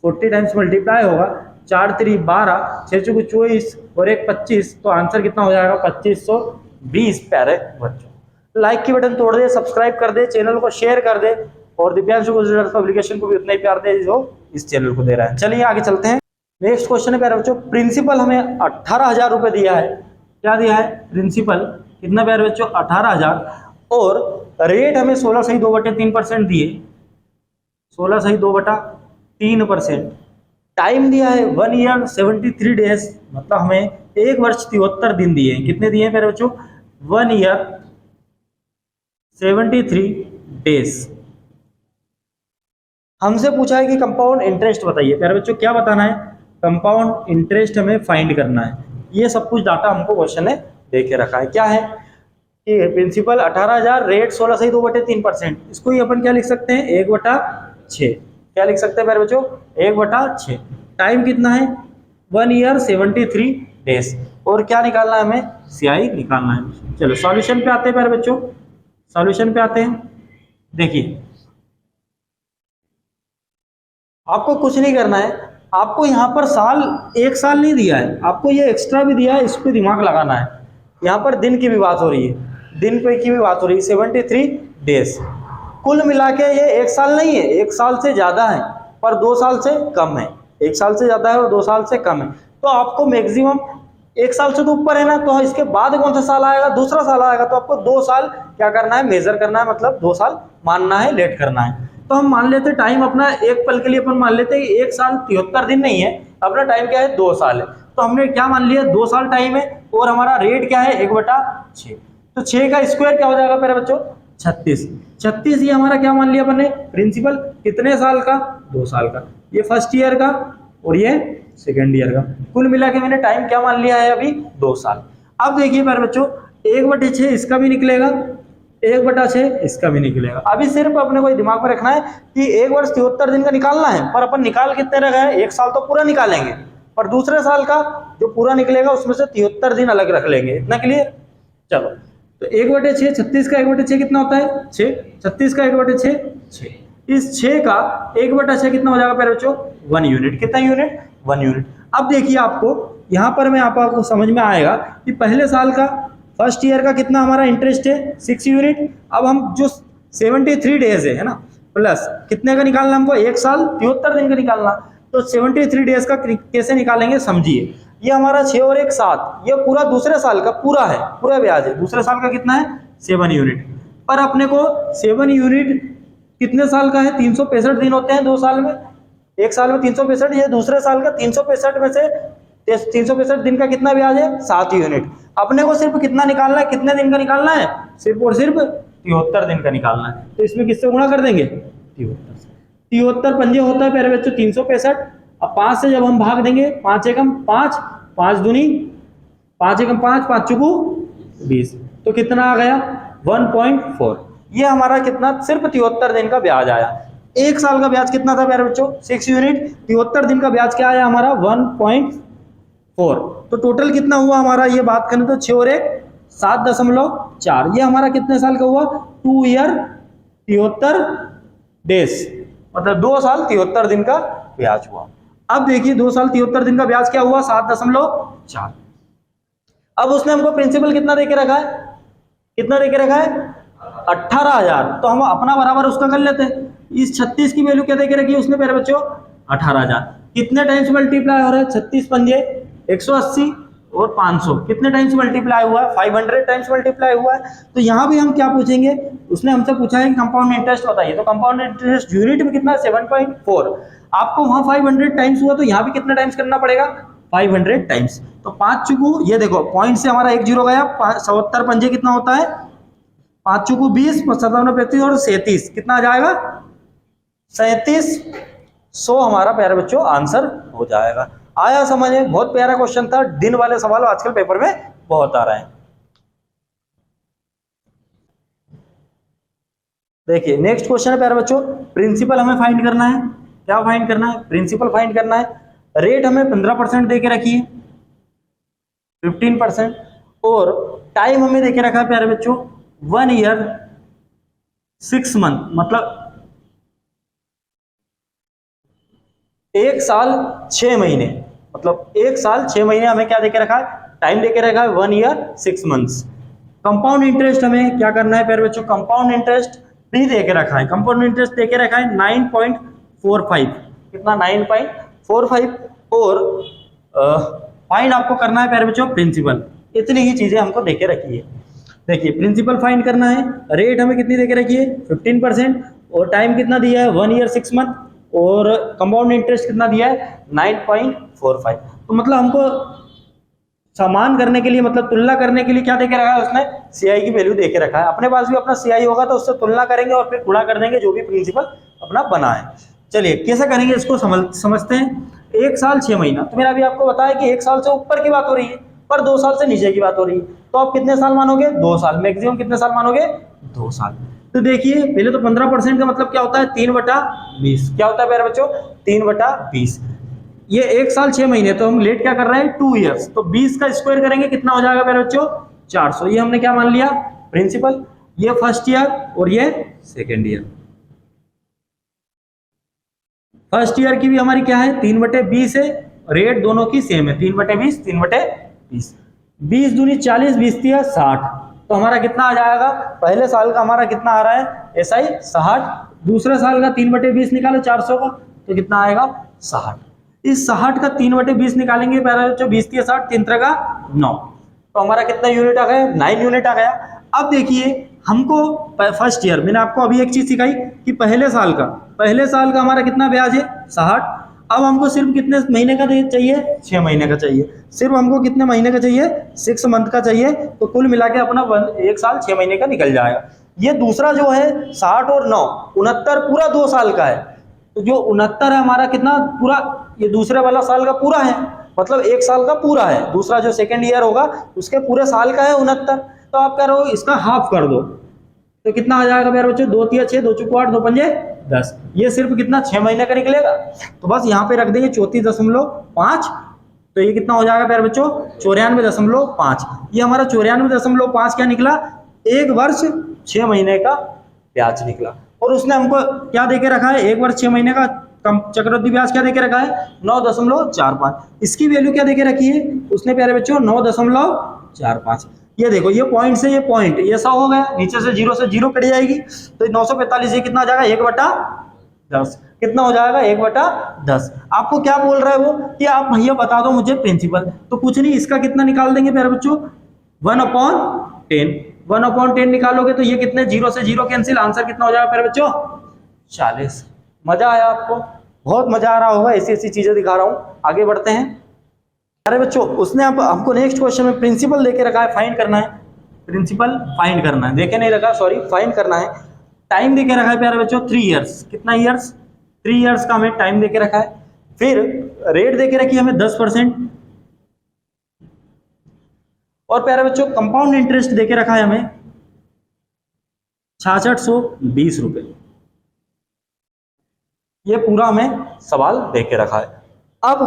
40 टाइम्स मल्टीप्लाई होगा। 4 3 12, 6 चौके 24 और 1 25, तो आंसर कितना हो जाएगा, 2520 प्यारे बच्चों। लाइक की बटन तोड़ दे, सब्सक्राइब कर दे, चैनल को शेयर कर दे, और दिव्यांशु गुजरात पब्लिकेशन को भी उतना ही प्यार दे जो इस चैनल को दे रहा है। चलिए आगे चलते हैं। नेक्स्ट क्वेश्चन है प्यारे बच्चों, प्रिंसिपल हमें 18,000 रुपए दिया है। क्या दिया है, प्रिंसिपल कितना प्यारे बच्चों, 18,000, और रेट हमें 16/2/3% दिए, 16/2/3%। टाइम दिया है 1 ईयर 73 डेज, मतलब हमें 1 वर्ष 73 दिन दिए हैं। कितने दिए हैं प्यारे बच्चों, 1 ईयर 73 डेज। हमसे पूछा है कि कंपाउंड इंटरेस्ट बताइए। प्यारे बच्चों क्या बताना है, कंपाउंड इंटरेस्ट हमें फाइंड करना है। ये सब कुछ डाटा हमको क्वेश्चन ने दे के रखा है। क्या है कि प्रिंसिपल 18,000, रेट 16/2/3%। इसको ही अपन क्या लिख सकते हैं, 1/6। क्या लिख सकते हैं प्यारे बच्चों, 1/6। टाइम कितना है, 1 ईयर 73 डेज। और क्या निकालना है हमें, CI निकालना है। चलो सॉल्यूशन पे आते हैं प्यारे बच्चों, सॉल्यूशन पे आते हैं। देखिए आपको कुछ नहीं करना है, आपको यहाँ पर एक साल नहीं दिया है, आपको ये एक्स्ट्रा भी दिया है, इस पर दिमाग लगाना है। यहाँ पर दिन की भी बात हो रही है, दिन पे की भी बात हो रही है, 73 डेज। कुल मिला के ये 1 साल नहीं है, 1 साल से ज़्यादा है, पर 2 साल से कम है। 1 साल से ज़्यादा है और 2 साल से कम है। तो आपको मैक्सिमम 1 साल से तो ऊपर है ना, तो इसके बाद कौन सा साल आएगा, दूसरा साल आएगा। तो आपको 2 साल क्या करना है, मेजर करना है, मतलब 2 साल मानना है, लेट करना है। तो हम मान लेते टाइम अपना, एक पल के लिए अपन मान लेते 1 साल 73 दिन नहीं है, अपना टाइम क्या है, 2 साल है। तो हमने क्या मान लिया, 2 साल टाइम है, और हमारा रेट क्या है, 1/6। तो 6 का स्क्वायर क्या हो जाएगा मेरे बच्चों, 36। 36 ये हमारा क्या मान लिया अपन ने, प्रिंसिपल कितने साल का, 2 साल का। ये फर्स्ट ईयर का और ये सेकेंड ईयर का। कुल मिला के मैंने टाइम क्या मान लिया है अभी, 2 साल। अब देखिए मेरे बच्चों, 1/6 इसका भी निकलेगा, 1/6 इसका भी निकलेगा। अभी सिर्फ अपने को दिमाग में रखना है कि 1 वर्ष 73 दिन का निकालना है, पर अपन निकाल कितने रखा है, 1 साल तो पूरा निकालेंगे, पर दूसरे साल का जो पूरा निकलेगा उसमें से 73 दिन अलग रख लेंगे। इतना क्लियर। चलो तो 1/6, 36 का 1/6 कितना होता है, 6। 36 का 1/6 6। इस 6 का 1/6 कितना हो जाएगा प्यारे बच्चों, 1 यूनिट। कितना यूनिट, 1 यूनिट। अब देखिए आपको यहाँ पर मैं आपको समझ में आएगा कि पहले साल का फर्स्ट ईयर का कितना हमारा इंटरेस्ट है, 6 यूनिट। अब हम जो 73 डेज है ना, प्लस कितने का निकालना हमको, 1 साल 73 दिन का निकालना। तो 73 डेज का कैसे निकालेंगे समझिए। ये हमारा 6 और 1 7, ये पूरा दूसरे साल का पूरा है, पूरा ब्याज है। दूसरे साल का कितना है, 7 यूनिट। पर अपने को 7 यूनिट कितने साल का है, 365 दिन होते हैं 2 साल में। 1 साल में 365, ये दूसरे साल का 365 में से 365 दिन का कितना ब्याज है, 7 यूनिट। अपने को सिर्फ कितना निकालना है, कितने दिन का निकालना है, सिर्फ और सिर्फ 73 दिन का निकालना है। तो इसमें किससे गुणा कर देंगे, 73 से। 73 पंजे होता है प्यारे बच्चों 365। अब 5 से जब हम भाग देंगे, 5 एकम 5, 5 दूनी 5 एकम 5, 5 चुकू 20, तो कितना आ गया 1.4। ये हमारा कितना सिर्फ 73 दिन का ब्याज आया। एक साल का ब्याज कितना था प्यारे बच्चों 6 यूनिट, 73 दिन का ब्याज क्या आया हमारा 1.4। तो टोटल कितना हुआ हमारा, ये बात करें तो 6 और 1 7.4। ये हमारा कितने साल का हुआ 2 ईयर 73 डेज, मतलब 2 साल 73 दिन का ब्याज हुआ। अब देखिए 2 साल 73 दिन का ब्याज क्या हुआ 7.4। अब उसने हमको प्रिंसिपल कितना देके रखा है, कितना देके रखा है 18,000। तो हम अपना बराबर उसका कर लेते हैं। इस 36 की वैल्यू क्या देके रखी है उसने मेरे बच्चों 18,000। कितने टाइम्स मल्टीप्लाई हो रहा है 36 पंजे 180 और 500 कितने टाइम्स मल्टीप्लाई हुआ है 500 टाइम्स मल्टीप्लाई हुआ है। तो यहाँ भी हम क्या पूछेंगे, उसने हमसे पूछा है कंपाउंड इंटरेस्ट बताइए, तो कंपाउंड इंटरेस्ट यूनिट में कितना 7.4। आपको वहां 500 टाइम्स हुआ तो यहाँ भी कितना टाइम्स करना पड़ेगा 500 टाइम्स। तो 5 चुकू, ये देखो पॉइंट से हमारा 1 जीरो गया, 77 पंजे कितना होता है 5 चुकू 20, 57 35 और 37 कितना आ जाएगा 3700 हमारा प्यारे बच्चों आंसर हो जाएगा। आया समझ में, बहुत प्यारा क्वेश्चन था। दिन वाले सवाल आजकल पेपर में बहुत आ रहे हैं। देखिए नेक्स्ट क्वेश्चन है प्यारे बच्चों, प्रिंसिपल हमें फाइंड करना है। क्या फाइंड करना है, प्रिंसिपल फाइंड करना है। रेट हमें 15% दे के रखी है 15%, और टाइम हमें देके रखा है प्यारे बच्चों 1 ईयर 6 मंथ, मतलब 1 साल 6 महीने, मतलब 1 साल 6 महीने हमें क्या देके रखा है टाइम देके रखा है 1 ईयर 6 मंथ्स। कंपाउंड इंटरेस्ट हमें क्या करना है प्यारे बच्चों, कंपाउंड इंटरेस्ट भी देके रखा है, कंपाउंड इंटरेस्ट देके रखा है 9.45, कितना 9.45, और फाइंड आपको करना है प्यारे बच्चों प्रिंसिपल। इतनी ही चीजें हमको देके रखी है। देखिए प्रिंसिपल फाइंड करना है, रेट हमें कितनी देके रखी है 15%, और टाइम कितना दिया है 1 ईयर 6 मंथ, और कंपाउंड इंटरेस्ट कितना दिया है 9.45। तो मतलब हमको समान करने के लिए, मतलब तुलना करने के लिए क्या देके रखा है उसने सीआई की वैल्यू देके रखा है। अपने पास भी अपना सीआई होगा तो उससे तुलना करेंगे और फिर गुणा कर देंगे जो भी प्रिंसिपल अपना बना है। चलिए कैसे करेंगे इसको समझते हैं। 1 साल 6 महीना, तो मेरा अभी आपको बताया कि 1 साल से ऊपर की बात हो रही है, पर 2 साल से नीचे की बात हो रही है। तो आप कितने साल मानोगे 2 साल, मैक्सिमम कितने साल मानोगे 2 साल। तो देखिए पहले तो 15% का मतलब क्या होता है 3/20, क्या होता है प्यारे बच्चों 3/20। ये 1 साल 6 महीने, तो हम लेट क्या कर रहे हैं 2 इयर्स, तो 20 का स्क्वायर करेंगे कितना हो जाएगा प्यारे बच्चों 400। ये हमने क्या मान लिया प्रिंसिपल, ये फर्स्ट ईयर और ये सेकेंड ईयर। फर्स्ट ईयर की भी हमारी क्या है 3/20 है, रेट दोनों की सेम है 3/20 3/20, 20 दूनी 40 20 दिया 60, तो हमारा कितना आ जाएगा पहले साल का हमारा कितना आ रहा है SI 60, दूसरे साल का 3/20 निकालो 400 का, तो कितना आएगा 60। इस 60 का 3/20 निकालेंगे प्यारे बच्चों 20 दिया 60 3 का 9, तो हमारा कितना यूनिट आ गया 9 यूनिट आ गया। अब देखिए हमको फर्स्ट ईयर, मैंने आपको अभी एक चीज सिखाई कि पहले साल का हमारा कितना ब्याज है 60। अब हमको सिर्फ कितने महीने का चाहिए 6 महीने का चाहिए, सिर्फ हमको कितने महीने का चाहिए 6 मंथ का चाहिए, तो कुल मिला के अपना 1 साल 6 महीने का निकल जाएगा। ये दूसरा जो है 60 और 9 69 पूरा 2 साल का है, तो जो 69 है हमारा कितना पूरा, ये दूसरे वाला साल का पूरा है, मतलब 1 साल का पूरा है। दूसरा जो सेकेंड ईयर होगा उसके पूरे साल का है 69, तो आप कह रहे हो इसका हाफ कर दो, तो कितना आ जाएगा प्यारे बच्चों 2 तिया 6 2 चौको 8 2 पंजे 10, ये सिर्फ कितना 6 महीने का निकलेगा। तो बस यहाँ पे रख देंगे 34.5, तो ये कितना हो जाएगा प्यारे बच्चों 94.5। ये हमारा 94.5 क्या निकला 1 वर्ष 6 महीने का ब्याज निकला। और उसने हमको क्या देके रखा है 1 वर्ष 6 महीने का चक्रवृद्धि ब्याज क्या देके रखा है 9.45। इसकी वैल्यू क्या देके रखी है उसने प्यारे बच्चों 9.45। ये देखो ये पॉइंट से ये पॉइंट ये 100 हो गया, नीचे से 0 से 0 कट जाएगी, तो 945 ये कितना आ जाएगा 1/10, कितना हो जाएगा 1/10। आपको क्या बोल रहा है वो कि आप भैया बता दो मुझे प्रिंसिपल, तो कुछ नहीं इसका कितना निकाल देंगे प्यारे बच्चों 1/10, 1/10 निकालोगे तो ये कितने 0 से 0 कैंसिल, आंसर कितना हो जाएगा प्यारे बच्चों 40। मजा आया आपको, बहुत मजा आ रहा होगा, ऐसी ऐसी चीजें दिखा रहा हूं। आगे बढ़ते हैं अरे बच्चों, उसने अब हमको नेक्स्ट क्वेश्चन में प्रिंसिपल देके रखा है, फाइंड करना है, प्रिंसिपल फाइंड करना है, देखे नहीं रखा सॉरी फाइंड करना है। टाइम देके रखा है प्यारे बच्चों 3 इयर्स, कितना इयर्स 3 इयर्स का हमें टाइम देके रखा है। फिर रेट देके रखी है हमें 10%। और प्यारे बच्चों कंपाउंड इंटरेस्ट देके रखा है हमें 6620 रुपए। ये पूरा हमें सवाल देके रखा है। अब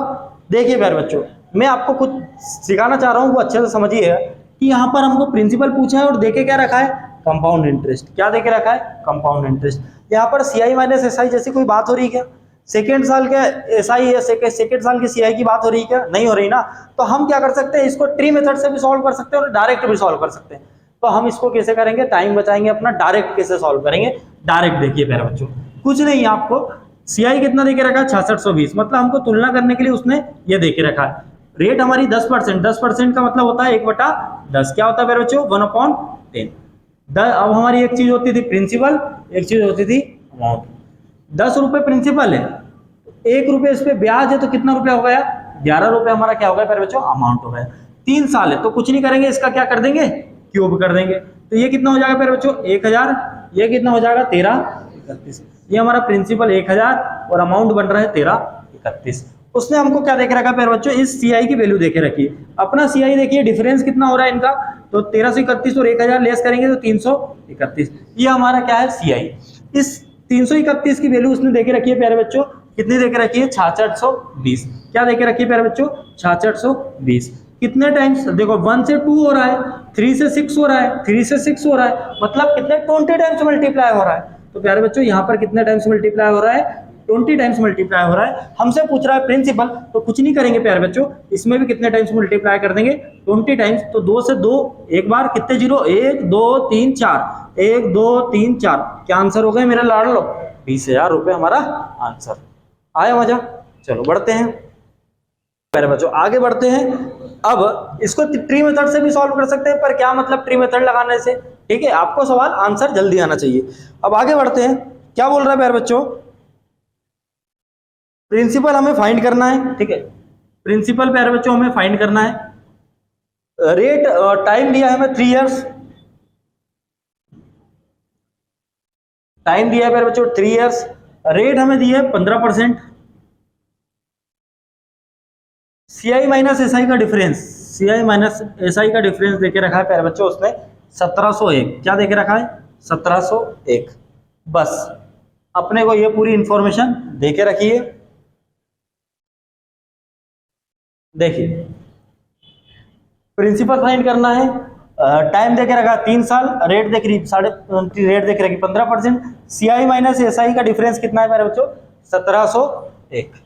देखिए प्यारे बच्चों, मैं आपको कुछ सिखाना चाह रहा हूं, वो अच्छे से समझिए कि यहाँ पर हमको प्रिंसिपल पूछा है और देके क्या रखा है, कंपाउंड इंटरेस्ट। क्या देके रखा है, कंपाउंड इंटरेस्ट। यहाँ पर सीआई माइनस एसआई जैसी कोई बात हो रही है क्या? सेकेंड साल के एसआई या सेकेंड साल की सीआई की बात हो रही है क्या? नहीं हो रही ना। तो हम क्या कर सकते हैं, इसको ट्री मेथड से भी सॉल्व कर सकते हैं और डायरेक्ट भी सॉल्व कर सकते हैं। तो हम इसको कैसे करेंगे, टाइम बचाएंगे अपना, डायरेक्ट कैसे सॉल्व करेंगे। डायरेक्ट देखिए प्यारे बच्चों, कुछ नहीं, आपको सीआई कितना देके रखा है, 6620, मतलब हमको तुलना करने के लिए उसने ये देके रखा है। रेट हमारी 10%, 10% का मतलब होता है 1/10। क्या होता है प्यारे बच्चों, 1/10। अब हमारी एक चीज होती थी प्रिंसिपल, एक चीज होती थी अमाउंट। 10 रुपए प्रिंसिपल है, 1 रुपये इस पे ब्याज है, तो कितना रुपया हो गया, 11 रुपये हमारा क्या हो गया प्यारे बच्चों, अमाउंट हो गया। 3 साल है तो कुछ नहीं करेंगे, इसका क्या कर देंगे, क्यूब कर देंगे। तो ये कितना हो जाएगा प्यारे बच्चों, 1000। ये कितना हो जाएगा, 1331। ये हमारा प्रिंसिपल 1000 और अमाउंट बन रहा है 1331। उसने हमको क्या देखे रखा प्यारे बच्चों, इस सीआई की वैल्यू देखे रखी है। अपना सीआई देखिए, डिफरेंस कितना हो रहा है इनका, तो 1331 और 1000 लेस करेंगे तो 331। ये हमारा क्या है, सीआई। इस 331 की वैल्यू उसने देके रखी है प्यारे बच्चों, कितनी देके रखी है, 6620। क्या देके रखी है प्यारे बच्चों, 6620। कितने टाइम्स, देखो 1 से 2 हो रहा है, 3 से 6 हो रहा है, 3 से 6 हो रहा है, मतलब कितने 20 टाइम्स मल्टीप्लाई हो रहा है। तो प्यारे बच्चों यहाँ पर कितने टाइम्स मल्टीप्लाई हो रहा है, 20 टाइम्स मल्टीप्लाई हो रहा है। हमसे पूछ रहा है प्रिंसिपल, तो कुछ नहीं करेंगे प्यारे बच्चों, इसमें भी कितने टाइम्स मल्टीप्लाई कर देंगे, 20 टाइम्स। तो 2 से 2 एक बार, कितने जीरो, 1 2 3 4, 1 2 3 4। क्या आंसर हो गया मेरा लाड़ लो, 20,000 रुपये हमारा आंसर। आया मजा। चलो बढ़ते हैं प्यारे बच्चों, आगे बढ़ते हैं। अब इसको ट्री मेथड से भी सॉल्व कर सकते हैं, पर क्या मतलब ट्री मेथड लगाने से, ठीक है, आपको सवाल आंसर जल्दी आना चाहिए। अब आगे बढ़ते हैं, क्या बोल रहा है प्यारे बच्चों, प्रिंसिपल हमें फाइंड करना है, ठीक है, प्रिंसिपल प्यारे बच्चों हमें फाइंड करना है। रेट टाइम दिया है हमें 3 इयर्स, टाइम दिया है प्यारे बच्चों 3 इयर्स। रेट हमें दिया है 15%। सीआई माइनस एसआई का डिफरेंस, सीआई माइनस एसआई का डिफरेंस देके रखा है प्यारे बच्चों उसने 1701। क्या देके रखा है, 1701। बस अपने को ये पूरी इंफॉर्मेशन देके रखी है। देखिए प्रिंसिपल फाइंड करना है, टाइम देके रखा 3 साल, रेट देख रही रेट देख रखी 15%। सीआई माइनस एसआई का डिफरेंस कितना है मेरे बच्चों, 1701।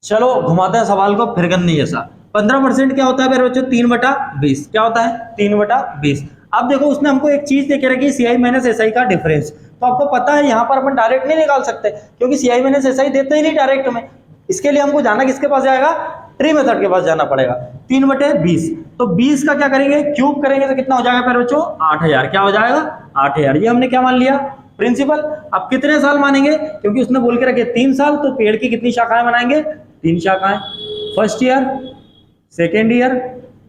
चलो घुमाते हैं सवाल को फिर करनी जैसा। 15% क्या होता है मेरे बच्चों, 3/20। क्या होता है, 3/20। अब देखो उसने हमको एक चीज देके रखी, सीआई माइनस एसआई का डिफरेंस। तो आपको पता है यहाँ पर अपन डायरेक्ट नहीं निकाल सकते, क्योंकि सीआई माइनस एसआई देते ही नहीं डायरेक्ट में। इसके लिए हमको जाना किसके पास जाएगा, ट्री मेथड के पास जाना पड़ेगा। 3/20, तो 20 का क्या करेंगे, क्यूब करेंगे तो कितना हो जाएगा मेरे बच्चों, 8000। क्या हो जाएगा, 8000। ये हमने क्या मान लिया, प्रिंसिपल। अब कितने साल मानेंगे, क्योंकि उसने बोल के रखे 3 साल, तो पेड़ की कितनी शाखाएं बनाएंगे, 3 शाखाएं। फर्स्ट ईयर, सेकेंड ईयर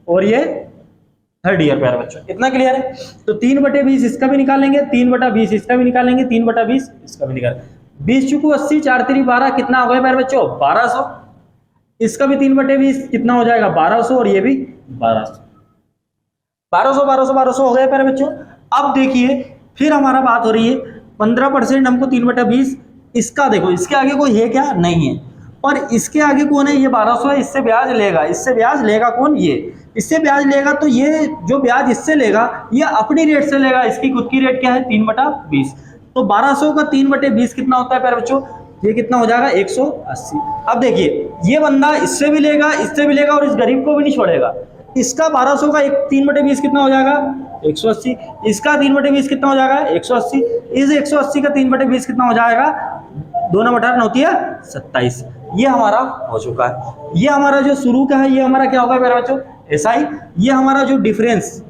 और ये थर्ड ईयर प्यारे बच्चों। इतना क्लियर है। तो 3/20 इसका भी निकालेंगे, 3/20 इसका भी निकालेंगे, 3/20 इसका भी निकालेंगे। 20 चुकू 80, 4 3 12, कितना हो गया प्यारे बच्चों, 1200। इसका भी 3/20 कितना हो जाएगा, 1200, और ये भी 1200। 1200 1200 1200 हो गया प्यारे बच्चों। अब देखिए फिर हमारा बात हो रही है 15% हमको 3/20। इसका देखो, इसके आगे कोई है क्या, नहीं है, और इसके आगे कौन है, ये 1200 है। इससे ब्याज लेगा, इससे ब्याज लेगा कौन, ये इससे ब्याज लेगा। तो ये जो ब्याज इससे लेगा ये अपनी रेट से लेगा, इसकी खुद की रेट क्या है, 3/20। तो 1200 का 3/20 कितना होता है प्यारे बच्चों, ये कितना हो जाएगा, 180। अब देखिए ये बंदा इससे भी लेगा, इससे भी लेगा, और इस गरीब को भी नहीं छोड़ेगा। इसका 1200 का 3/20 कितना हो जाएगा, 180। इसका 3/20 कितना हो जाएगा, 180। इस 180 का 3/20 कितना हो जाएगा, 2 9 18 होती है 27। ये हमारा हो चुका है। ये हमारा जो शुरू का है ये हमारा क्या होगा मेरे बच्चों, एसआई। ये हमारा जो डिफरेंस,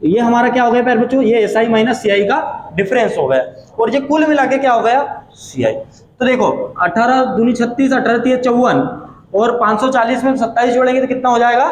ये हमारा क्या हो गया प्यारे बच्चों, ये एसआई माइनस सीआई का डिफरेंस हो गया, और ये कुल मिला के क्या हो गया, सीआई। तो देखो 18 दूनी 36, 18 3 54, और 540 में 27 जोड़ेंगे तो कितना हो जाएगा,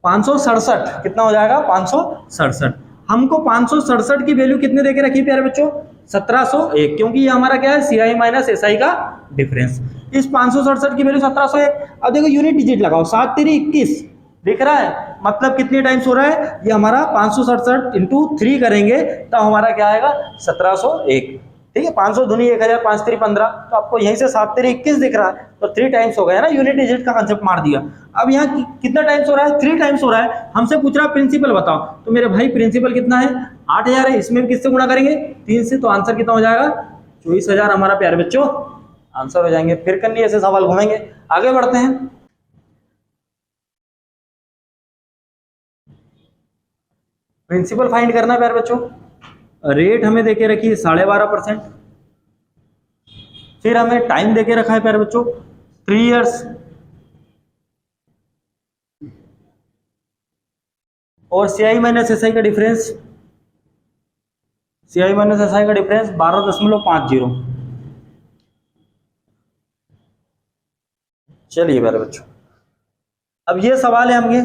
567। कितना हो जाएगा, 567। हमको 567 की वैल्यू कितने देके रखी प्यारे बच्चों, 1701, क्योंकि ये हमारा क्या है, CI माइनस SI का डिफरेंस। इस 567 की वैल्यू 1701। अब देखो यूनिट डिजिट लगाओ, 7 3 21 दिख रहा है, मतलब कितने टाइम्स हो रहा है ये हमारा 567 इंटू 3 करेंगे तो हमारा क्या आएगा 1701। ठीक है, 500 दूनी 1000, 5 3 15, तो आपको यहीं से 7 3 21 दिख रहा है, तो 3 टाइम्स हो गया ना, यूनिट डिजिट का कंसेप्ट मार दिया। अब यहाँ कितना टाइम्स हो रहा है, 3 टाइम्स हो रहा है। हमसे पूछ रहा है प्रिंसिपल बताओ, तो मेरे भाई प्रिंसिपल कितना है 8000 है, इसमें भी किससे गुणा करेंगे 3 से, तो आंसर कितना हो जाएगा 24000 हमारा प्यारे बच्चों आंसर हो जाएंगे। फिर करनी ऐसे सवाल घूमेंगे, आगे बढ़ते हैं। प्रिंसिपल फाइंड करना है प्यारे बच्चों, रेट हमें देके रखी है 12.5%, फिर हमें टाइम देके रखा है प्यारे बच्चों 3 इयर्स, और CI माइनस SI का डिफरेंस, CI माइनस SI का डिफरेंस 12.50। चलिए प्यारे बच्चों, अब ये सवाल है, हमने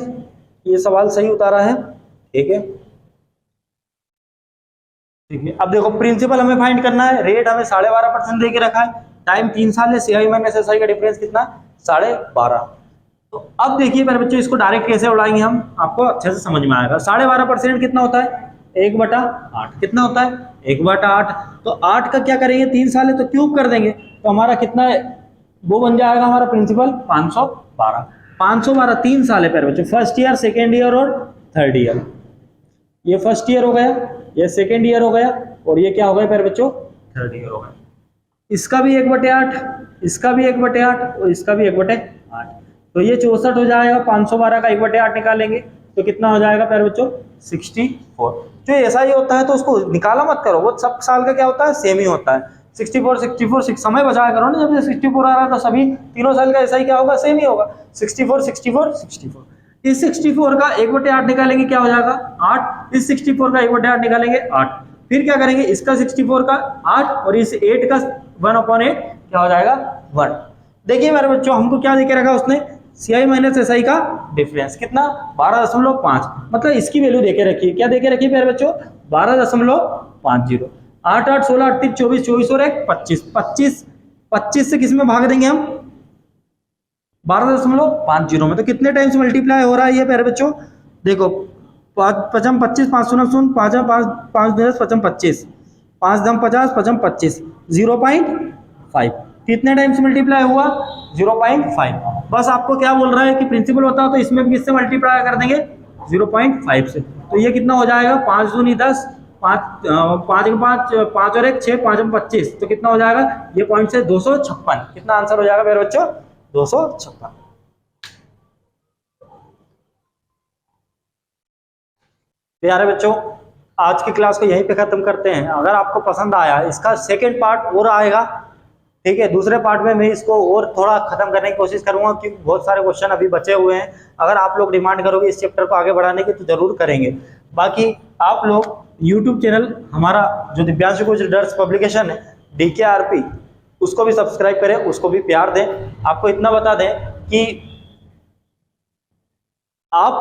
ये सवाल सही उतारा है, ठीक है। ठीक है, अब देखो प्रिंसिपल हमें फाइंड करना है, रेट हमें 12.5% देके रखा है, टाइम 3 साल है, CI माइनस SI का डिफरेंस कितना 12.5। तो अब देखिए मेरे बच्चों, इसको डायरेक्ट कैसे उड़ाएंगे हम, आपको अच्छे से समझ में आएगा। 12.5% कितना होता है 1/8, कितना होता है 1/8। तो 8 का क्या करेंगे, 3 साल है तो क्यूब कर देंगे, तो हमारा कितना है वो बन जाएगा हमारा प्रिंसिपल 512। 512 3 साल है प्यारे बच्चों, फर्स्ट ईयर, सेकेंड ईयर और थर्ड ईयर। ये फर्स्ट ईयर हो गया, ये सेकेंड ईयर हो गया, और ये क्या हो गया प्यारे बच्चों थर्ड ईयर हो गया। इसका भी 1/8, इसका भी 1/8 और इसका भी 1/8, तो ये 64 हो जाएगा। 512 का 1/8 निकालेंगे तो कितना हो जाएगा प्यारे बच्चों 64। जो ऐसा ही होता है तो उसको निकाला मत करो, वो सब साल का क्या होता है सेम ही होता है। 64 64 समय बचाया करो ना, जब 64 आ रहा है तो सभी तीनों साल का ऐसा ही क्या होगा सेम ही होगा, 64 64 64। इस 64 का 1/8 निकालेंगे क्या हो जाएगा 8, इस 64 का 1/8 निकालेंगे 8, फिर क्या करेंगे इसका 64 का 8 और इस 8 का 1/8 क्या हो जाएगा 1। देखिए मेरे बच्चों, हमको क्या देके रखा उसने, CI माइनस SI का डिफरेंस कितना 12.5, मतलब इसकी वैल्यू देके रखी है, क्या देके रखी है मेरे बच्चों 12.50। 8 8 16 38 24 24 और 1 25 25 25 से किस में भाग देंगे हम 12.50 में, तो कितने टाइम्स मल्टीप्लाई हो रहा है ये प्यारे बच्चों, देखो 5 5 25 5 0 0 5 5 5 10 55 25 5 10 50 55 25 0.5, कितने टाइम्स मल्टीप्लाई हुआ 0.5। बस आपको क्या बोल रहा है कि प्रिंसिपल होता है तो इसमें भी किससे मल्टीप्लाई कर देंगे 0.5 से, तो ये कितना हो जाएगा 5 दूनी 10, 5 5 5 और 1 6 5 25, तो कितना हो जाएगा ये पॉइंट से 256। कितना आंसर हो जाएगा मेरे बच्चों 256। प्यारे बच्चों, आज की क्लास को यहीं पे खत्म करते हैं। अगर आपको पसंद आया, इसका सेकंड पार्ट और आएगा, ठीक है। दूसरे पार्ट में मैं इसको और थोड़ा खत्म करने की कोशिश करूंगा, क्योंकि बहुत सारे क्वेश्चन अभी बचे हुए हैं। अगर आप लोग डिमांड करोगे इस चैप्टर को आगे बढ़ाने की तो जरूर करेंगे। बाकी आप लोग यूट्यूब चैनल हमारा जो दिव्यांशु कुछ डर्स पब्लिकेशन है DKRP, उसको भी सब्सक्राइब करें, उसको भी प्यार दें। आपको इतना बता दें कि आप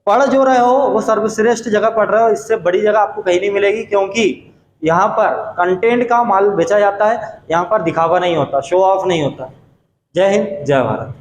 पढ़ जो रहे हो वो सर्वश्रेष्ठ जगह पढ़ रहे हो, इससे बड़ी जगह आपको कहीं नहीं मिलेगी, क्योंकि यहाँ पर कंटेंट का माल बेचा जाता है, यहाँ पर दिखावा नहीं होता, शो ऑफ नहीं होता। जय हिंद, जय भारत।